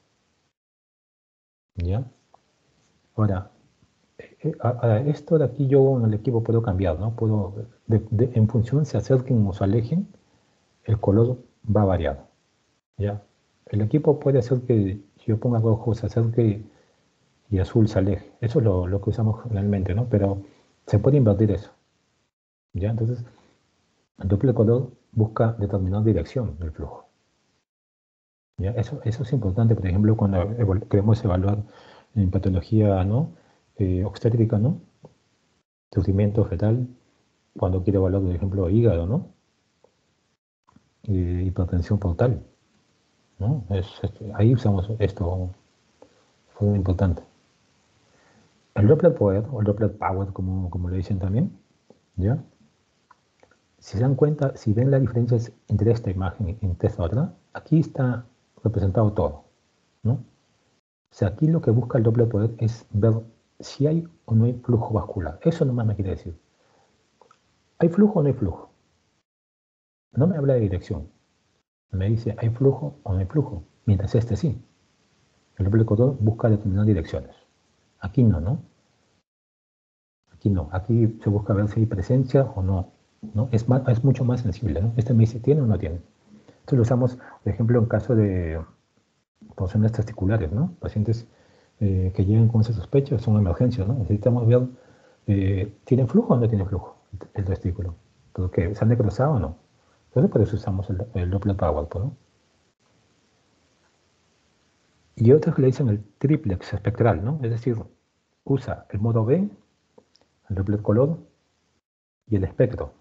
¿ya? Ahora, esto de aquí yo en el equipo puedo cambiar, ¿no? En función se acerquen o se alejen, el color va a variar, ¿ya? El equipo puede hacer que si yo ponga rojo se acerque y azul se aleje. Eso es lo que usamos generalmente, ¿no? Pero se puede invertir eso, ¿ya? Entonces, el doble color busca determinar dirección del flujo, ¿ya? Eso es importante, por ejemplo, cuando queremos evaluar en patología, ¿no? Obstétrica, ¿no? Sufrimiento fetal, cuando quiero evaluar, por ejemplo, hígado, ¿no? Hipertensión portal, ¿no? Ahí usamos esto, fue muy importante. El Doppler Power, o el Doppler Power, como le dicen también, ¿ya? Si se dan cuenta, si ven las diferencias entre esta imagen y entre esta otra, aquí está representado todo, ¿no? O sea, aquí lo que busca el Doppler Power es ver si hay o no hay flujo vascular. Eso nomás me quiere decir. ¿Hay flujo o no hay flujo? No me habla de dirección. Me dice, ¿hay flujo o no hay flujo? Mientras este sí. El Doppler Power busca determinar direcciones. Aquí no, ¿no? Aquí no. Aquí se busca ver si hay presencia o no, ¿no? Es mucho más sensible, ¿no? Este me dice, ¿tiene o no tiene? Esto lo usamos, por ejemplo, en caso de porciones testiculares, ¿no? Pacientes que llegan con esa sospecha son emergencias, ¿no? Necesitamos ver, ¿tienen flujo o no tienen flujo? el testículo. ¿Pero qué? ¿Se han necrosado o no? Entonces por eso usamos el Doppler Power, ¿no? Y otros que le dicen el triplex espectral, ¿no? Es decir, usa el modo B, el Doppler color y el espectro.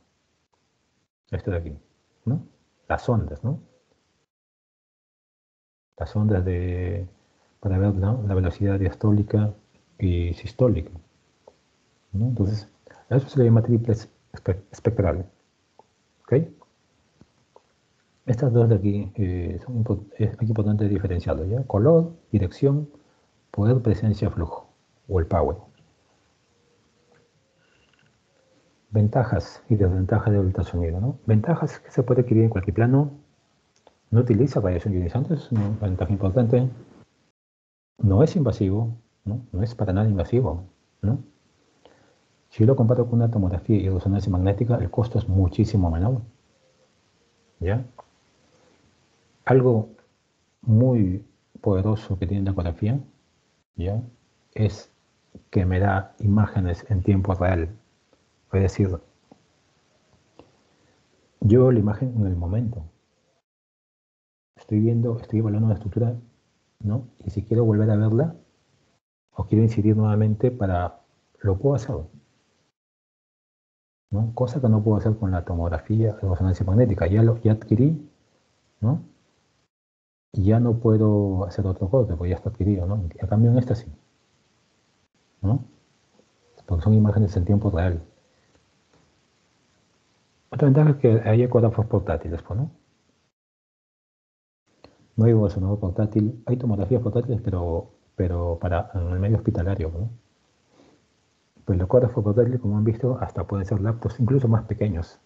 Esto de aquí, ¿no? Las ondas, ¿no? Las ondas para ver, ¿no?, la velocidad diastólica y sistólica, ¿no? Entonces, a eso se le llama triplex espectral, ¿ok? Estas dos de aquí es importante diferenciarlo, ¿ya? Color, dirección, poder, presencia, flujo, o el power. Ventajas y desventajas del ultrasonido, ¿no? Ventajas es que se puede adquirir en cualquier plano, no utiliza radiación ionizante, es una ventaja importante, no es invasivo, ¿no? No es para nada invasivo, ¿no? Si yo lo comparo con una tomografía y resonancia magnética, el costo es muchísimo menor, ¿ya? Algo muy poderoso que tiene la ecografía, ¿ya?, es que me da imágenes en tiempo real. Es decir, yo veo la imagen en el momento. Estoy evaluando una estructura, ¿no? Y si quiero volver a verla o quiero incidir nuevamente lo puedo hacer, ¿no? Cosa que no puedo hacer con la tomografía de resonancia magnética. Ya adquirí, ¿no? Y ya no puedo hacer otro corte porque ya está adquirido, ¿no? A cambio en esta sí, ¿no? Porque son imágenes en tiempo real. Otra ventaja es que hay ecógrafos portátiles, pues, ¿no? No hay resonador portátil, hay tomografías portátiles, pero para en el medio hospitalario, ¿no? Pues los ecógrafos portátiles, como han visto, hasta pueden ser laptops, incluso más pequeños,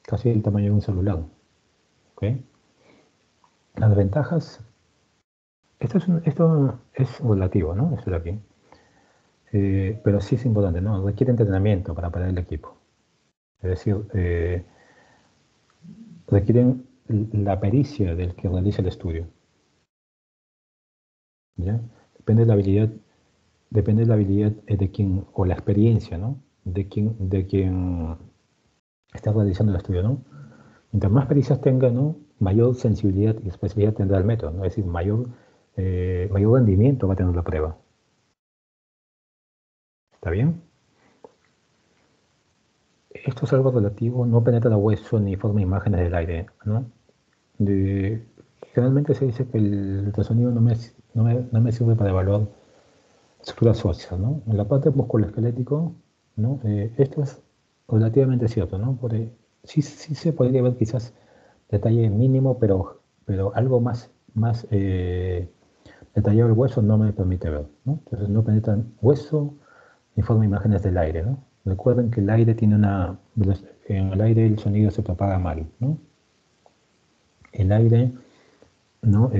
casi el tamaño de un celular, ¿ok? Las ventajas, esto es relativo, ¿no? Esto de aquí. Pero sí es importante, ¿no? Requiere entrenamiento para parar el equipo. Es decir, requieren la pericia del que realiza el estudio, ¿ya? Depende de la habilidad de quien, o la experiencia, ¿no? De quien está realizando el estudio, ¿no? Mientras más pericias tenga, ¿no?, mayor sensibilidad y especialidad tendrá el método, ¿no? Es decir, mayor rendimiento va a tener la prueba. ¿Está bien? Esto es algo relativo, no penetra hueso ni forma imágenes del aire, ¿no? Generalmente se dice que el ultrasonido no me sirve para evaluar estructuras óseas, ¿no? En la parte musculoesquelético, ¿no? Esto es relativamente cierto, ¿no? Porque sí se podría ver quizás detalle mínimo, pero algo más detallado el hueso no me permite ver, ¿no? Entonces no penetran hueso ni forma imágenes del aire, ¿no? Recuerden que el aire en el aire el sonido se propaga mal, ¿no? El aire, ¿no?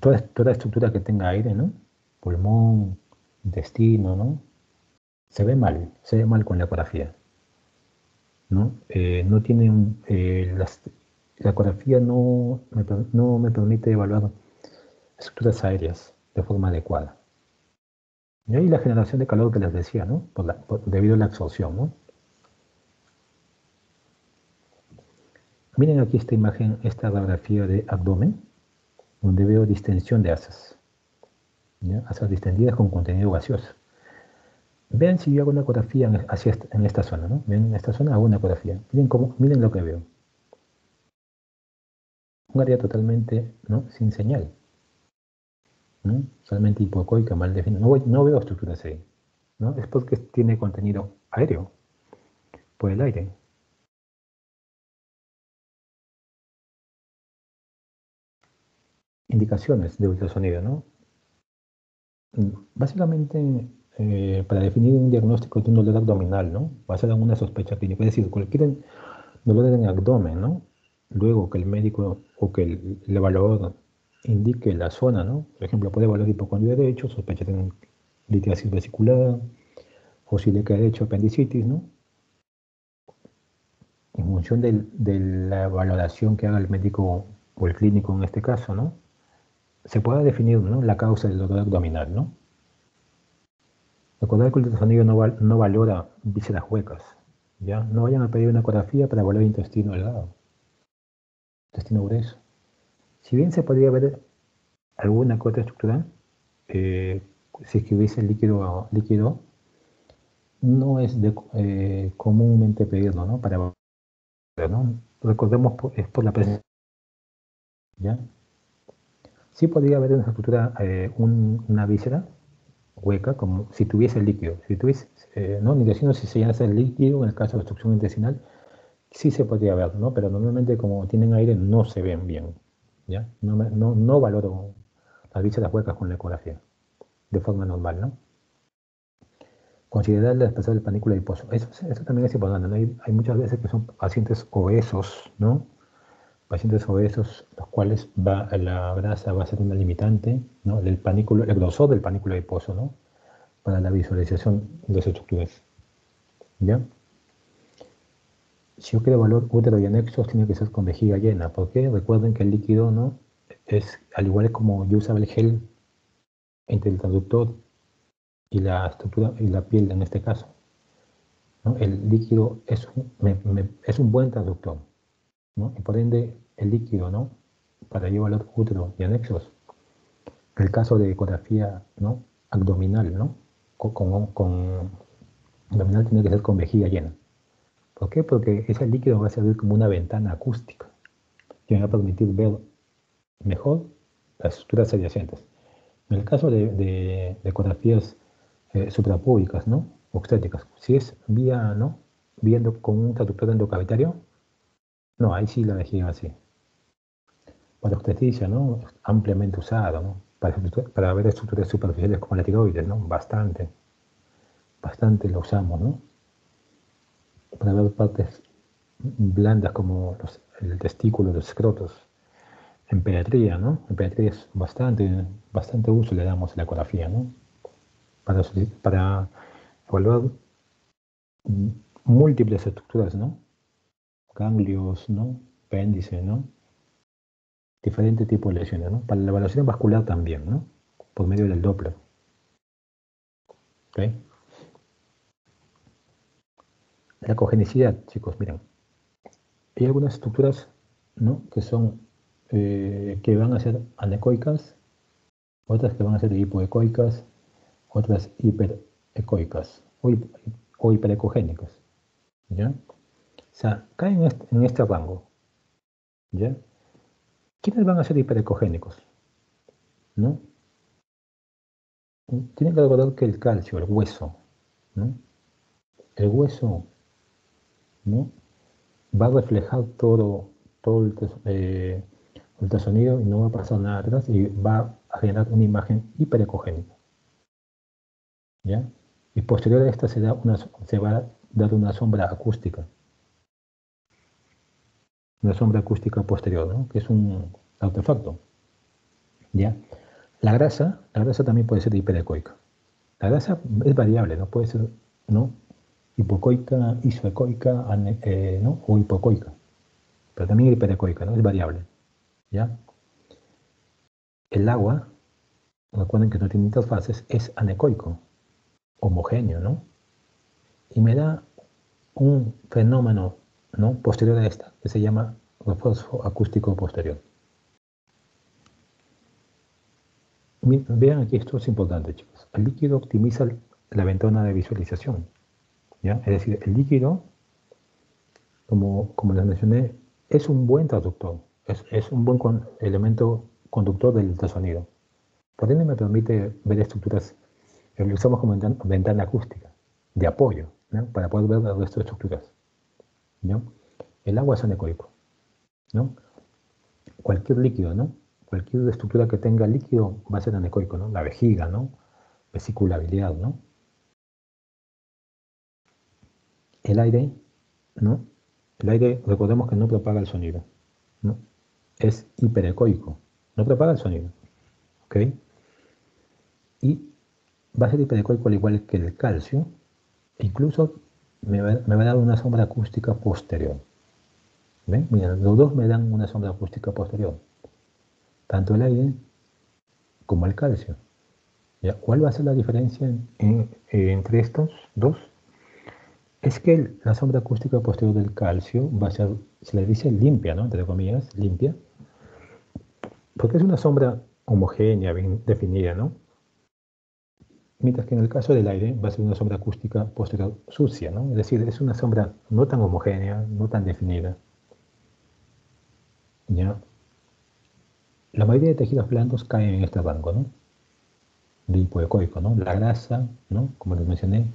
Toda estructura que tenga aire, ¿no? Pulmón, intestino, ¿no? Se ve mal con la ecografía, ¿no? No tiene la ecografía no me permite evaluar estructuras aéreas de forma adecuada. Y ahí la generación de calor que les decía, ¿no? Debido a la absorción, ¿no? Miren aquí esta imagen, esta radiografía de abdomen, donde veo distensión de asas, ¿ya? Asas distendidas con contenido gaseoso. Vean si yo hago una ecografía en esta zona, ¿no? Ven, en esta zona hago una ecografía. Miren lo que veo. Un área totalmente, ¿no?, sin señal, ¿no? Solamente hipoecoica, mal definida. No veo estructuras ahí, ¿no? Es porque tiene contenido aéreo, por el aire. Indicaciones de ultrasonido, ¿no? Básicamente, para definir un diagnóstico de un dolor abdominal, ¿no?, basado en una sospecha clínica, es decir, cualquier dolor en el abdomen, ¿no? Luego que el médico o que el evaluador indique la zona, ¿no? Por ejemplo, puede evaluar hipocondrio derecho, sospecha de litiasis vesicular, o si le queda derecho apendicitis, ¿no? En función de la valoración que haga el médico o el clínico en este caso, ¿no?, se puede definir, ¿no?, la causa del dolor abdominal, ¿no? Recordar que el ultrasonido no valora vísceras huecas. ¿Ya? No vayan a pedir una ecografía para evaluar intestino delgado, intestino grueso. Si bien se podría ver alguna que otra estructura, si es que hubiese líquido, no es comúnmente pedirlo, ¿no? Para evaluar, ¿no? Recordemos, es por la presencia, ¿ya? Sí podría haber una estructura, una víscera hueca, como si tuviese líquido. Si tuviese, ¿no? Ni diciendo si se llenase el líquido, en el caso de obstrucción intestinal, sí se podría ver, ¿no? Pero normalmente como tienen aire no se ven bien, ¿ya? No valoro las vísceras huecas con la ecografía, de forma normal, ¿no? Considerar la espesor del panículo adiposo. Eso también es importante, ¿no? Hay muchas veces que son pacientes obesos, ¿no? Pacientes obesos, los cuales la grasa va a ser una limitante, ¿no? El grosor del panículo adiposo, ¿no? Para la visualización de las estructuras, ¿ya? Si yo quiero evaluar útero y anexos, tiene que ser con vejiga llena. ¿Por qué? Recuerden que el líquido, ¿no? Es, al igual como yo usaba el gel entre el traductor y la estructura y la piel en este caso, ¿no? El líquido es un buen traductor, ¿no? Y por ende, el líquido, ¿no? Para yo evaluar útero y anexos, el caso de ecografía, ¿no? Abdominal, ¿no? Con abdominal tiene que ser con vejiga llena. ¿Por qué? Porque ese líquido va a servir como una ventana acústica que me va a permitir ver mejor las estructuras adyacentes. En el caso de ecografías suprapúbicas, ¿no? Obstétricas, si es vía, ¿no? Viendo con un traductor endocavitario, no, ahí sí la vejiga así. Para obstetricia, ¿no? Ampliamente usado, ¿no? Para ver estructuras superficiales como la tiroides, ¿no? Bastante lo usamos, ¿no? Para ver partes blandas como el testículo, los escrotos. En pediatría, ¿no? En pediatría es bastante uso le damos a la ecografía, ¿no? Para evaluar múltiples estructuras, ¿no? Ganglios, ¿no? Apéndice, ¿no? Diferentes tipos de lesiones, ¿no? Para la evaluación vascular también, ¿no? Por medio del Doppler. ¿Ok? La cogenicidad, chicos, miren. Hay algunas estructuras, ¿no? Que son, que van a ser anecoicas, otras que van a ser hipoecoicas, otras hiperecoicas o hiperecogénicas, ¿ya? O sea, caen en este rango, ¿ya? ¿Quiénes van a ser hiperecogénicos? ¿No? Tienen que recordar que el calcio, el hueso, ¿no? El hueso, ¿no? Va a reflejar todo el ultrasonido y no va a pasar nada atrás y va a generar una imagen hiperecogénica, ¿ya? Y posterior a esta se va a dar una sombra acústica, posterior, ¿no? Que es un artefacto, ¿ya? La grasa también puede ser hiperecoica. La grasa es variable, ¿no? Puede ser, ¿no? Hipocoica, isoecoica, ¿no? O hipocoica. Pero también hiperecoica, ¿no? Es variable, ¿ya? El agua, recuerden que no tiene interfaces, es anecoico, homogéneo, ¿no? Y me da un fenómeno, ¿no? Posterior a esta, que se llama refuerzo acústico posterior. Vean aquí, esto es importante, chicos. El líquido optimiza la ventana de visualización, ¿ya? Es decir, el líquido, como les mencioné, es un buen traductor, es un buen elemento conductor del ultrasonido. Por ende me permite ver estructuras, lo usamos como ventana acústica, de apoyo, ¿no? Para poder ver el resto de estructuras, ¿no? El agua es anecoico, ¿no? Cualquier líquido, ¿no? Cualquier estructura que tenga líquido va a ser anecoico, ¿no? La vejiga, ¿no? Vesícula biliar, ¿no? El aire, ¿no? El aire, recordemos que no propaga el sonido, ¿no? Es hiperecoico, no propaga el sonido, ¿ok? Y va a ser hiperecoico al igual que el calcio, e incluso me va a dar una sombra acústica posterior. ¿Ven? Mira, los dos me dan una sombra acústica posterior, tanto el aire como el calcio. ¿Ya? ¿Cuál va a ser la diferencia entre estos dos? Es que la sombra acústica posterior del calcio va a ser, se le dice limpia, ¿no? Entre comillas, limpia, porque es una sombra homogénea, bien definida, ¿no? Mientras que en el caso del aire va a ser una sombra acústica posterior sucia, ¿no? Es decir, es una sombra no tan homogénea, no tan definida, ¿ya? La mayoría de tejidos blandos caen en este rango, ¿no? De hipoecoico, ¿no? La grasa, ¿no? Como les mencioné,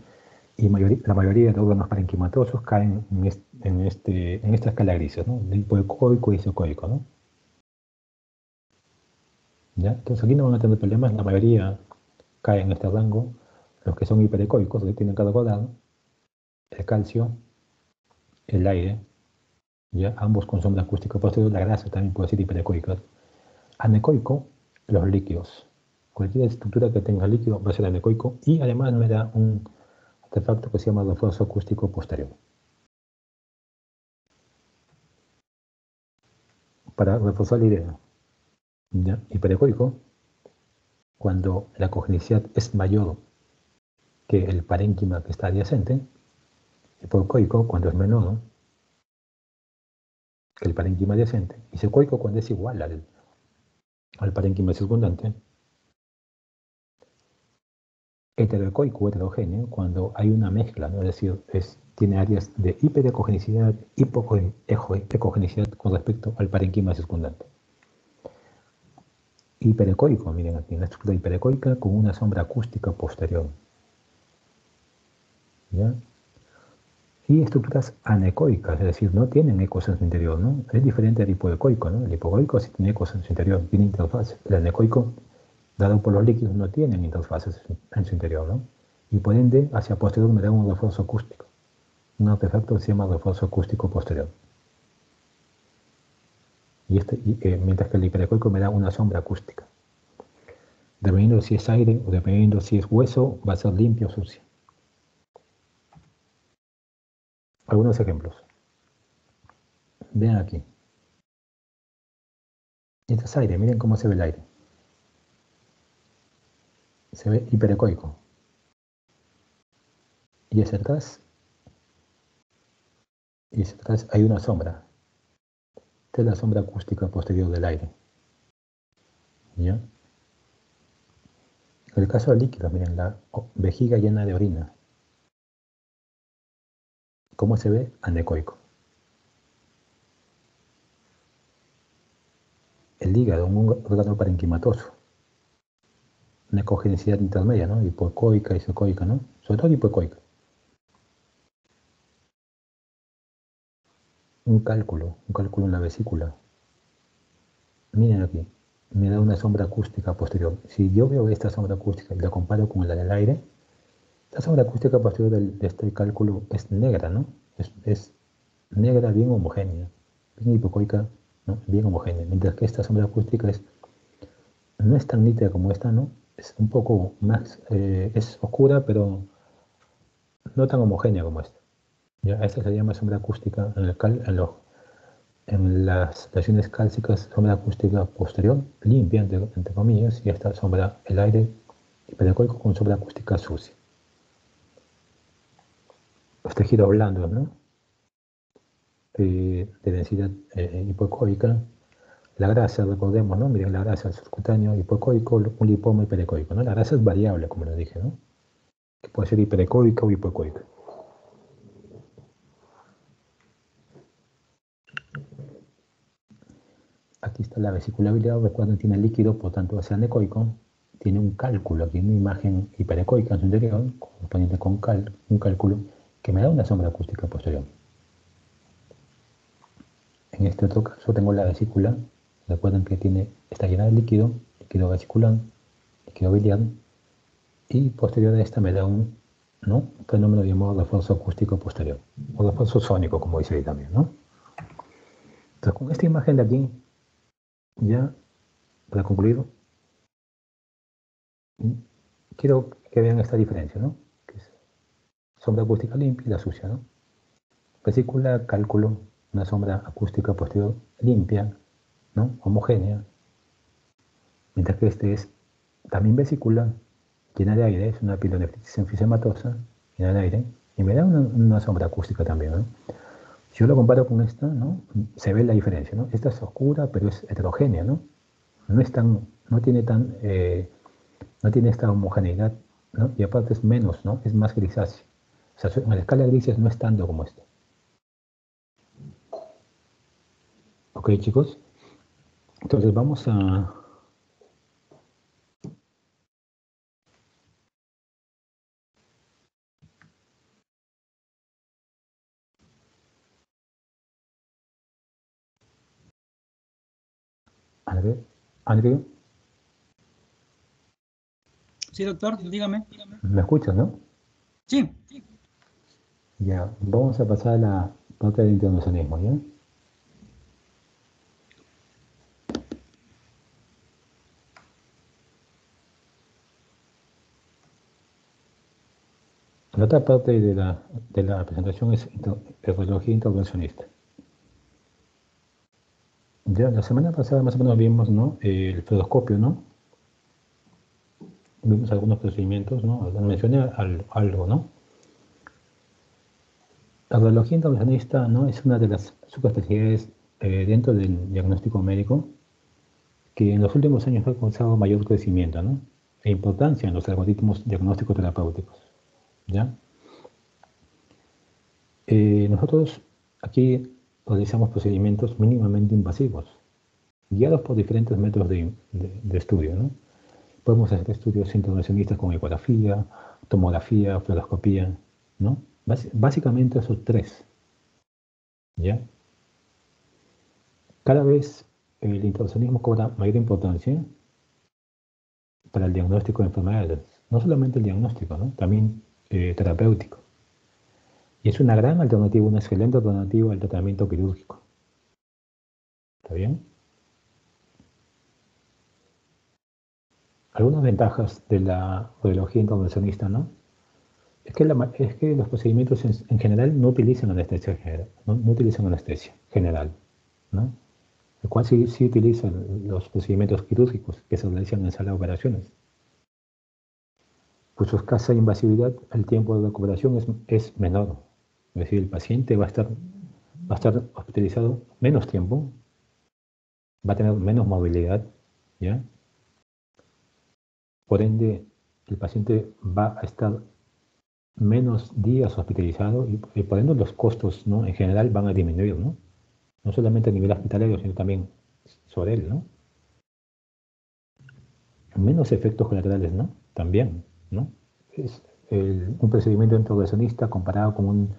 y la mayoría de órganos parenquimatosos caen en esta escala grises, ¿no? De hipoecoico y isocoico, ¿no? ¿Ya? Entonces aquí no van a tener problemas, la mayoría caen en este rango, los que son hiperecoicos, que tienen cada cuadrado, el calcio, el aire, ¿ya? Ambos con sombra acústica posterior, la grasa también puede ser hiperecoica. Anecoico, los líquidos. Cualquier estructura que tenga líquido va a ser anecoico y además me da un artefacto que se llama refuerzo acústico posterior. Para reforzar la idea, ¿ya? Hiperecoico, cuando la cognicidad es mayor que el parénquima que está adyacente, hipocoico cuando es menor que el parénquima adyacente, y isocoico cuando es igual al parénquima circundante, heterocoico, heterogéneo, cuando hay una mezcla, ¿no? Es decir, tiene áreas de hiperecogenicidad, hipoecogenicidad con respecto al parénquima circundante. Hiperecoico, miren aquí, una estructura hiperecoica con una sombra acústica posterior, ¿ya? Y estructuras anecoicas, es decir, no tienen ecos en su interior, ¿no? Es diferente al hipoecoico, ¿no? El hipoecoico sí tiene ecos en su interior, tiene interfaz. El anecoico, dado por los líquidos, no tienen interfaces en su interior, ¿no? Y por ende, hacia posterior me da un refuerzo acústico. Un artefacto que se llama refuerzo acústico posterior. Mientras que el hiperecoico me da una sombra acústica. Dependiendo si es aire o dependiendo si es hueso, va a ser limpio o sucio. Algunos ejemplos. Vean aquí. Este es aire, miren cómo se ve el aire. Se ve hiperecoico. Y hacia atrás hay una sombra. Esta es la sombra acústica posterior del aire. ¿Ya? En el caso del líquido, miren, la vejiga llena de orina. ¿Cómo se ve? Anecoico. El hígado, un órgano parenquimatoso. Una ecogenicidad intermedia, ¿no? Hipoecoica, isocoica, ¿no? Sobre todo hipoecoica. Un cálculo en la vesícula. Miren aquí, me da una sombra acústica posterior. Si yo veo esta sombra acústica y la comparo con la del aire, la sombra acústica posterior de este cálculo es negra, ¿no? Es negra, bien homogénea, bien hipocoica, ¿no? Bien homogénea. Mientras que esta sombra acústica no es tan nítida como esta, ¿no? Es un poco más, es oscura, pero no tan homogénea como esta. ¿Ya? Esta se llama sombra acústica en las lesiones cálcicas, sombra acústica posterior, limpia, entre comillas, y esta sombra, el aire hiperecoico con sombra acústica sucia. Los tejidos blandos, ¿no? De densidad hipoecoica. La grasa, recordemos, ¿no? Miren la grasa, el subcutáneo hipoecoico, un lipoma hiperecoico, ¿no? La grasa es variable, como les dije, ¿no? Que puede ser hiperecoica o hipoecoica. Aquí está la vesícula biliar, recuerden, tiene líquido, por tanto es anecoico. Tiene un cálculo, aquí una imagen hiperecoica en su interior, correspondiente con un cálculo, que me da una sombra acústica posterior. En este otro caso tengo la vesícula, recuerden que está llena de líquido vesicular, líquido biliar, y posterior a esta me da un fenómeno llamado refuerzo acústico posterior, o refuerzo sónico, como dice ahí también, ¿no? Entonces, con esta imagen de aquí, ya, para concluir, quiero que vean esta diferencia, ¿no? Que es sombra acústica limpia y la sucia, ¿no? Vesícula, cálculo, una sombra acústica posterior limpia, ¿no? Homogénea, mientras que este es también vesícula, llena de aire, es una pielonefritis enfisematosa, llena de aire, Y me da una sombra acústica también, ¿no? Si yo lo comparo con esta, ¿no? Se ve la diferencia, ¿no? Esta es oscura, pero es heterogénea, ¿no? No es tan, no tiene tan, no tiene esta homogeneidad, ¿no? Y aparte es menos, ¿no? Es más grisáceo. O sea, en la escala de grises no es tanto como esta. Ok, chicos. Entonces vamos a... A ver, Andrew, Sí, doctor, dígame. ¿me escuchas, no? Sí. Ya, vamos a pasar a la parte del internacionalismo, ¿ya? La otra parte de la presentación es radiología intervencionista. Ya, la semana pasada más o menos vimos, ¿no? El fluoroscopio, ¿no? Vimos algunos procedimientos, ¿no? Mencioné algo, ¿no? La radiología intervencionista, ¿no? Es una de las subespecialidades dentro del diagnóstico médico que en los últimos años ha causado mayor crecimiento, ¿no? E importancia en los algoritmos diagnósticos terapéuticos, ¿ya? Nosotros aquí realizamos procedimientos mínimamente invasivos, guiados por diferentes métodos de estudio, ¿no? Podemos hacer estudios intervencionistas con ecografía, tomografía, fluoroscopía, ¿no? Básicamente esos tres, ¿ya? Cada vez el intervencionismo cobra mayor importancia para el diagnóstico de enfermedades, no solamente el diagnóstico, ¿no? También terapéutico. Y es una gran alternativa, una excelente alternativa al tratamiento quirúrgico. ¿Está bien? Algunas ventajas de la radiología intervencionista, ¿no? Es que los procedimientos en general no utilizan anestesia general, no utilizan anestesia general, ¿no? El cual sí utilizan los procedimientos quirúrgicos que se realizan en sala de operaciones. Por su escasa invasividad, el tiempo de recuperación es menor. Es decir, el paciente va a estar hospitalizado menos tiempo, va a tener menos movilidad, ¿ya? Por ende, el paciente va a estar menos días hospitalizado y por ende los costos, ¿no? En general van a disminuir, ¿no? No solamente a nivel hospitalario, sino también sobre él, ¿no? Menos efectos colaterales, ¿no? También, ¿no? Es un procedimiento intervencionista comparado con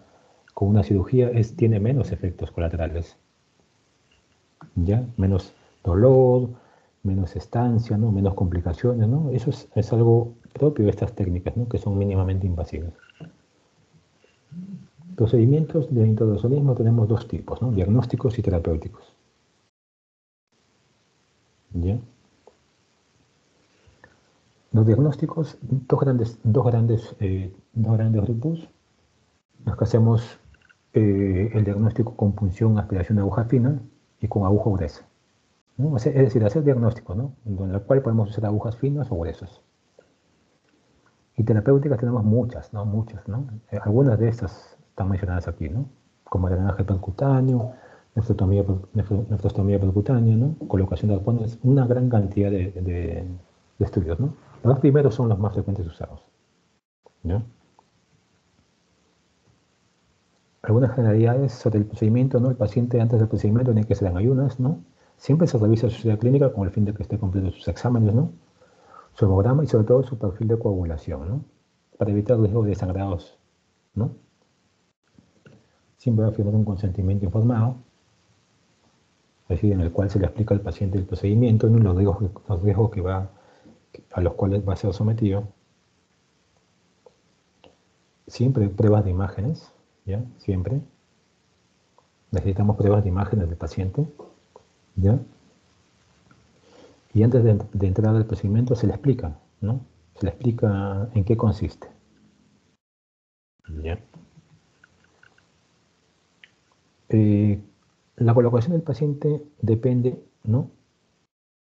una cirugía tiene menos efectos colaterales, ¿ya? Menos dolor, menos estancia, ¿no? Menos complicaciones, ¿no? Eso es algo propio de estas técnicas, ¿no? Que son mínimamente invasivas. Procedimientos de intervencionismo tenemos dos tipos, ¿no? Diagnósticos y terapéuticos. ¿Ya? Los diagnósticos, dos grandes grupos. Los que hacemos el diagnóstico con punción, aspiración de aguja fina y con aguja gruesa, ¿no? Es decir, hacer diagnóstico, ¿no? En el cual podemos usar agujas finas o gruesas. Y terapéuticas tenemos muchas, ¿no? Muchas, ¿no? Algunas de estas están mencionadas aquí, ¿no? Como el drenaje percutáneo, nefrostomía percutánea, ¿no? Colocación de arpones, una gran cantidad de estudios, ¿no? Los dos primeros son los más frecuentes usados, ¿no? Algunas generalidades sobre el procedimiento, ¿no? El paciente antes del procedimiento tiene que ser en ayunas, ¿no? Siempre se revisa su historia clínica con el fin de que esté completo sus exámenes, ¿no? Su hemograma y sobre todo su perfil de coagulación, ¿no? Para evitar riesgos de sangrados, ¿no? Siempre va a firmar un consentimiento informado, es decir, en el cual se le explica al paciente el procedimiento, ¿no? Los riesgos a los cuales va a ser sometido. Siempre pruebas de imágenes, ¿ya? Siempre. Necesitamos pruebas de imágenes del paciente, ¿ya? Y antes de entrar al procedimiento se le explica, ¿no? Se le explica en qué consiste, ¿ya? La colocación del paciente depende, ¿no?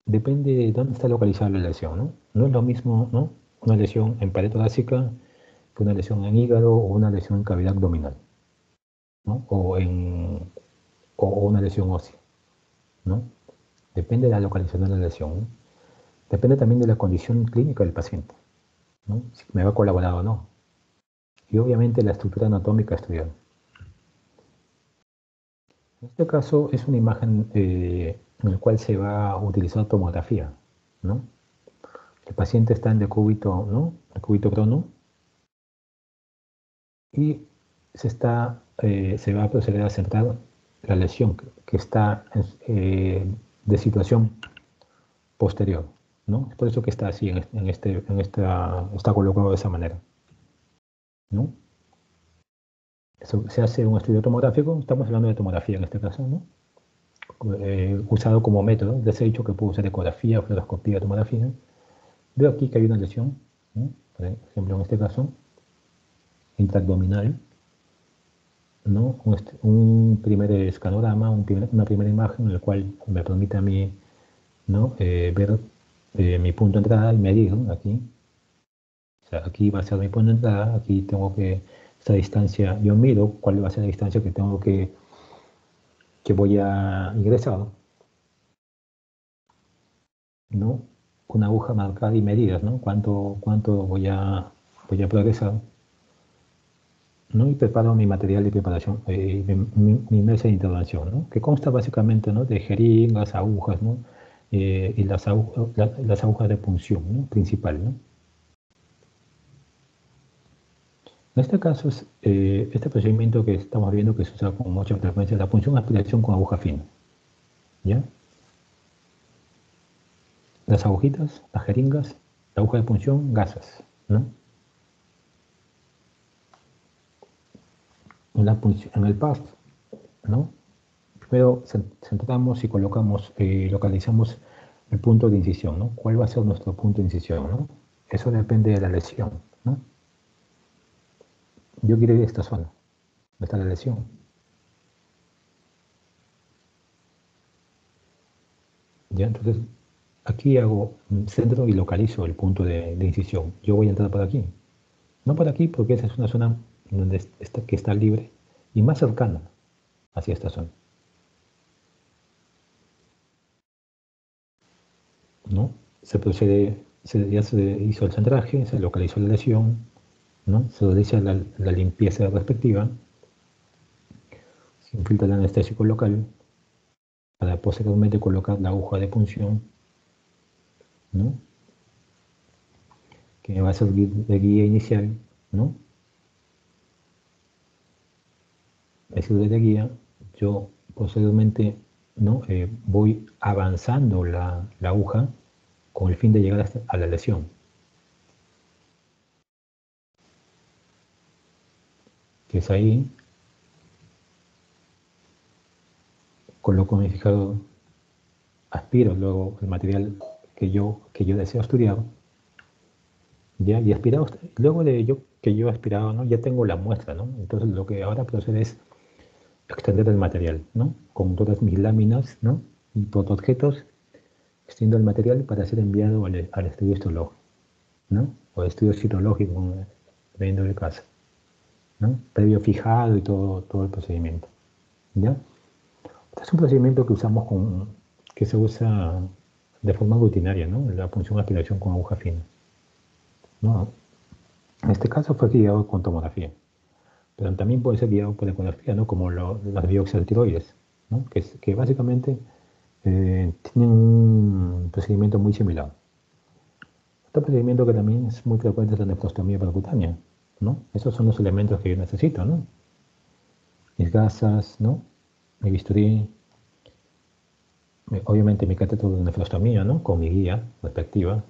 Depende de dónde está localizada la lesión, ¿no? No es lo mismo, ¿no? Una lesión en pared torácica que una lesión en hígado o una lesión en cavidad abdominal, ¿no? O una lesión ósea, ¿no? Depende de la localización de la lesión, ¿no? Depende también de la condición clínica del paciente, ¿no? Si me va a colaborar o no. Y obviamente la estructura anatómica estudiada. En este caso es una imagen en la cual se va a utilizar tomografía, ¿no? El paciente está en decúbito, ¿no? Decúbito prono y se va a proceder a centrar la lesión que está de situación posterior, ¿no? Es por eso que está así, está colocado de esa manera, ¿no? Se hace un estudio tomográfico, estamos hablando de tomografía en este caso, ¿no? Usado como método, les he dicho que puedo usar ecografía, fluoroscopía, tomografía. Veo aquí que hay una lesión, ¿no? Por ejemplo, en este caso, intraabdominal, ¿no? Un primer escanograma, una primera imagen en la cual me permite a mí, ¿no? Ver mi punto de entrada y medir, ¿no? Aquí. O sea, aquí va a ser mi punto de entrada, aquí tengo que, esta distancia, yo mido cuál va a ser la distancia que tengo que voy a ingresar, ¿no? Una aguja marcada y medidas, ¿no? Cuánto voy a progresar, ¿no? Y preparo mi material de preparación, mi mesa de intervención, ¿no? Que consta básicamente, ¿no? De jeringas, agujas, ¿no? Y las agujas de punción, ¿no? Principal, ¿no? En este caso, este procedimiento que estamos viendo que se usa con mucha frecuencia, la punción aspiración con aguja fina, ¿ya? Las agujitas, las jeringas, la aguja de punción, gasas, ¿no? En el PAF, ¿no? Primero centramos y colocamos, localizamos el punto de incisión, ¿no? ¿Cuál va a ser nuestro punto de incisión, ¿no? Eso depende de la lesión, ¿no? Yo quiero ir a esta zona, donde está la lesión. ¿Ya? Entonces, aquí hago un centro y localizo el punto de incisión. Yo voy a entrar por aquí. No por aquí, porque esa es una zona que está libre y más cercana hacia esta zona, ¿no? Ya se hizo el centraje, se localizó la lesión, ¿no? Se realiza la limpieza respectiva, se infiltra el anestésico local para posteriormente colocar la aguja de punción, ¿no? Que me va a servir de guía inicial, ¿no? Me sirve de guía, yo posteriormente, ¿no? Voy avanzando la aguja con el fin de llegar a la lesión, que es ahí, coloco mi fijador, aspiro luego el material que yo deseo estudiar, ¿ya? Y aspirado, luego de ello que yo he aspirado, ¿no? Ya tengo la muestra, ¿no? Entonces lo que ahora procede es extender el material, ¿no? Con todas mis láminas, ¿no? Y por objetos, extiendo el material para ser enviado al estudio histológico, ¿no? O estudio citológico, dependiendo del caso, ¿no? Previo fijado y todo el procedimiento, ¿ya? Este es un procedimiento que se usa de forma rutinaria, ¿no? La punción aspiración con aguja fina, ¿no? En este caso fue guiado con tomografía, pero también puede ser guiado por ecografía, ¿no? Como las biopsias de tiroides, ¿no? Que básicamente tienen un procedimiento muy similar. Otro procedimiento que también es muy frecuente es la nefrostomía percutánea, ¿no? Esos son los elementos que yo necesito, ¿no? Mis gasas, ¿no? Mi bisturí, obviamente mi catéter de nefrostomía, ¿no? Con mi guía respectiva,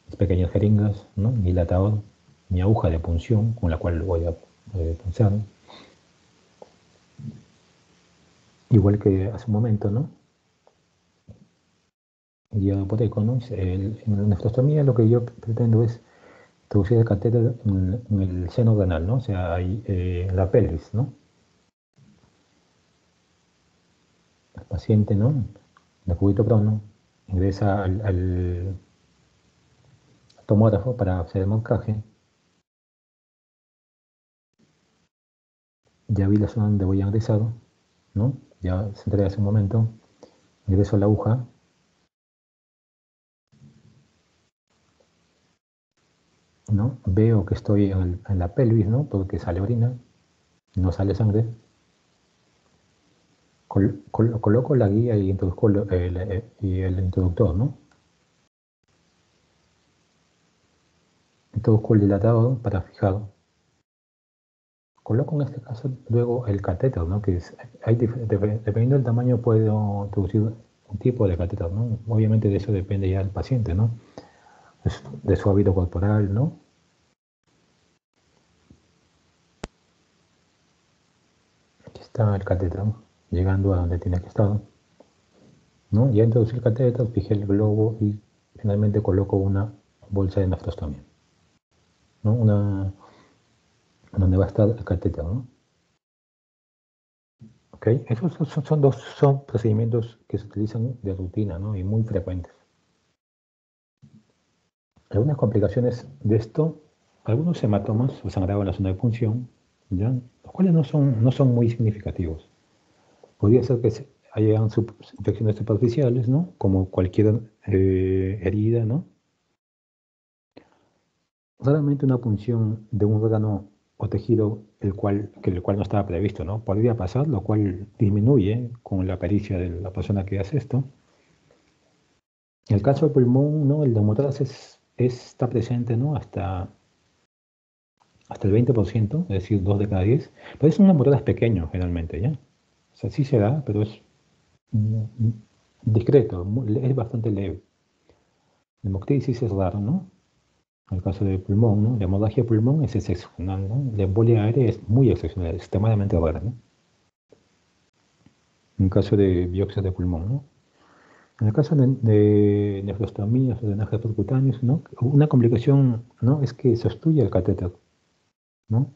mis pequeñas jeringas, ¿no? Mi dilatador, mi aguja de punción con la cual voy a punzar, igual que hace un momento, ¿no? Guiado por eco, ¿no? En la nefrostomía lo que yo pretendo es introducir el catéter en el seno renal, ¿no? O sea, ahí, en la pelvis, ¿no? El paciente, ¿no? De cúbito prono, ingresa al tomógrafo para hacer el montaje, Ya vi la zona donde voy a ingresar, ¿no? Ya centré hace un momento. Ingreso la aguja. ¿No? Veo que estoy en la pelvis, ¿no? Porque sale orina, no sale sangre. Coloco la guía y introduzco el introductor, ¿no? Introduzco el dilatador para fijar. Coloco en este caso luego el catéter, ¿no? Que dependiendo del tamaño puedo introducir un tipo de catéter, ¿no? Obviamente de eso depende ya del paciente, ¿no? De su hábito corporal, ¿no? Aquí está el catéter, ¿no? Llegando a donde tiene que estar, ¿no? Ya introducí el catéter, fijé el globo y finalmente coloco una bolsa de nafrostomía, ¿no? Donde va a estar el catéter, ¿no? ¿Ok? Esos son procedimientos que se utilizan de rutina, ¿no? Y muy frecuentes. Algunas complicaciones de esto, algunos hematomas o sangrado en la zona de punción, ¿ya? Los cuales no son muy significativos. Podría ser que hayan infecciones superficiales, ¿no? Como cualquier herida, ¿no? Raramente una punción de un órgano o tejido el cual no estaba previsto, ¿no? Podría pasar, lo cual disminuye con la pericia de la persona que hace esto. En el caso del pulmón, ¿no? El neumotórax está presente, ¿no? Hasta el 20%, es decir, 2 de cada 10. Pero es un neumotórax pequeño, generalmente, ¿ya? O sea, sí se da, pero es discreto, es bastante leve. La hemoctisis es raro, ¿no? En el caso del pulmón, ¿no? La hemorragia de pulmón es excepcional, ¿no? La embolia aérea es muy excepcional, es extremadamente rara, ¿no? En el caso de biopsias de pulmón, ¿no? En el caso de nefrostomías o drenaje percutáneo, ¿no? Una complicación, ¿no? Es que se obstruye el catéter, ¿no?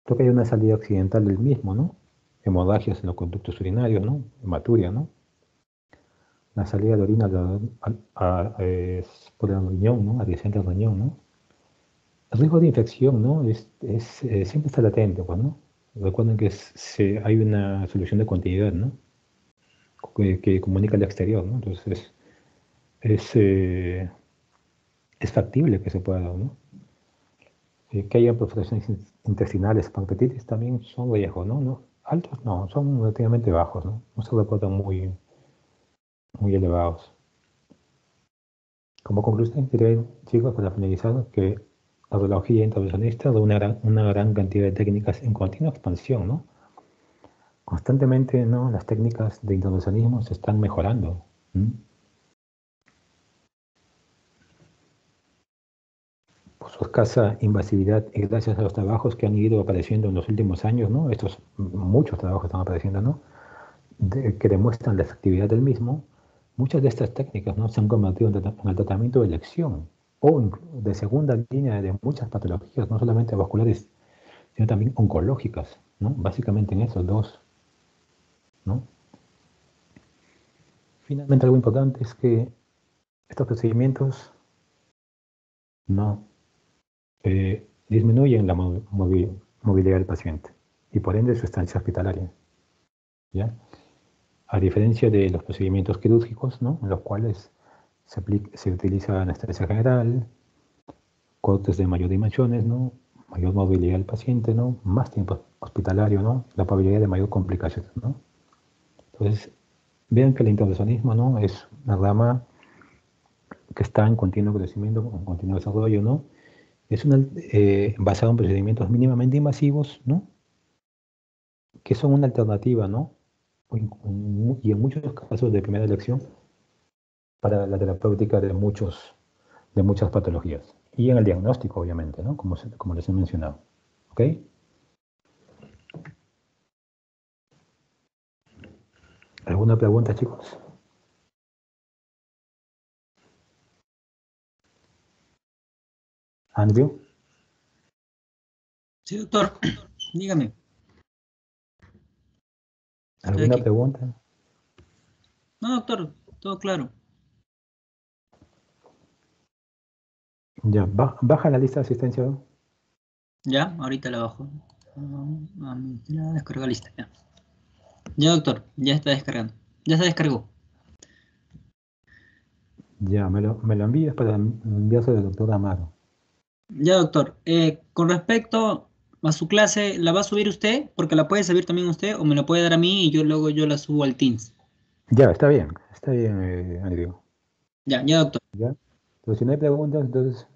Creo que hay una salida accidental del mismo, ¿no? Hemorragias en los conductos urinarios, ¿no? Hematuria, ¿no? La salida de orina es por el riñón, ¿no? Adyacente al riñón, ¿no? El riesgo de infección, ¿no? Siempre está latente, pues, ¿no? Recuerden que hay una solución de continuidad, ¿no? Que comunica al exterior, ¿no? Entonces, es factible que se pueda dar, ¿no? Que haya perforaciones intestinales, pancreatitis también son riesgos, ¿no? ¿No? Altos no, son relativamente bajos, ¿no? No se reportan muy elevados. Como conclusión, diré, chicos, para finalizar, que la radiología intervencionista da una gran cantidad de técnicas en continua expansión, ¿no? Constantemente, ¿no? Las técnicas de intervencionismo se están mejorando. Por su escasa invasividad y gracias a los trabajos que han ido apareciendo en los últimos años, ¿no? Muchos trabajos están apareciendo, ¿no? Que demuestran la efectividad del mismo. Muchas de estas técnicas, ¿no? Se han convertido en el tratamiento de elección o de segunda línea de muchas patologías, no solamente vasculares, sino también oncológicas, ¿no? Básicamente en esos dos, ¿no? Finalmente, algo importante es que estos procedimientos no disminuyen la movilidad del paciente y por ende su estancia hospitalaria, ¿ya? A diferencia de los procedimientos quirúrgicos, ¿no? En los cuales se utiliza anestesia general, cortes de mayor dimensiones, ¿no? Mayor movilidad del paciente, ¿no? Más tiempo hospitalario, ¿no? La probabilidad de mayor complicaciones, ¿no? Entonces, vean que el intervencionismo, ¿no? Es una rama que está en continuo crecimiento, en continuo desarrollo, ¿no? Es basado en procedimientos mínimamente invasivos, ¿no? Que son una alternativa, ¿no? Y en muchos casos de primera elección para la terapéutica de muchas patologías. Y en el diagnóstico, obviamente, ¿no? Como les he mencionado. ¿Ok? ¿Alguna pregunta, chicos? Andrew, Sí, doctor, dígame. Estoy ¿alguna aquí. pregunta? No, doctor, todo claro. Ya, baja la lista de asistencia. Ya, ahorita la bajo. La descarga lista. Ya. Ya, doctor, ya está descargando. Ya se descargó. Ya, me lo envías para enviárselo al doctor Amaro. Ya, doctor. Con respecto a su clase, ¿la va a subir usted? Porque la puede subir también usted, o me la puede dar a mí y yo luego yo la subo al Teams. Ya, está bien, Andrew. Ya, ya, doctor. Ya. Entonces, si no hay preguntas, entonces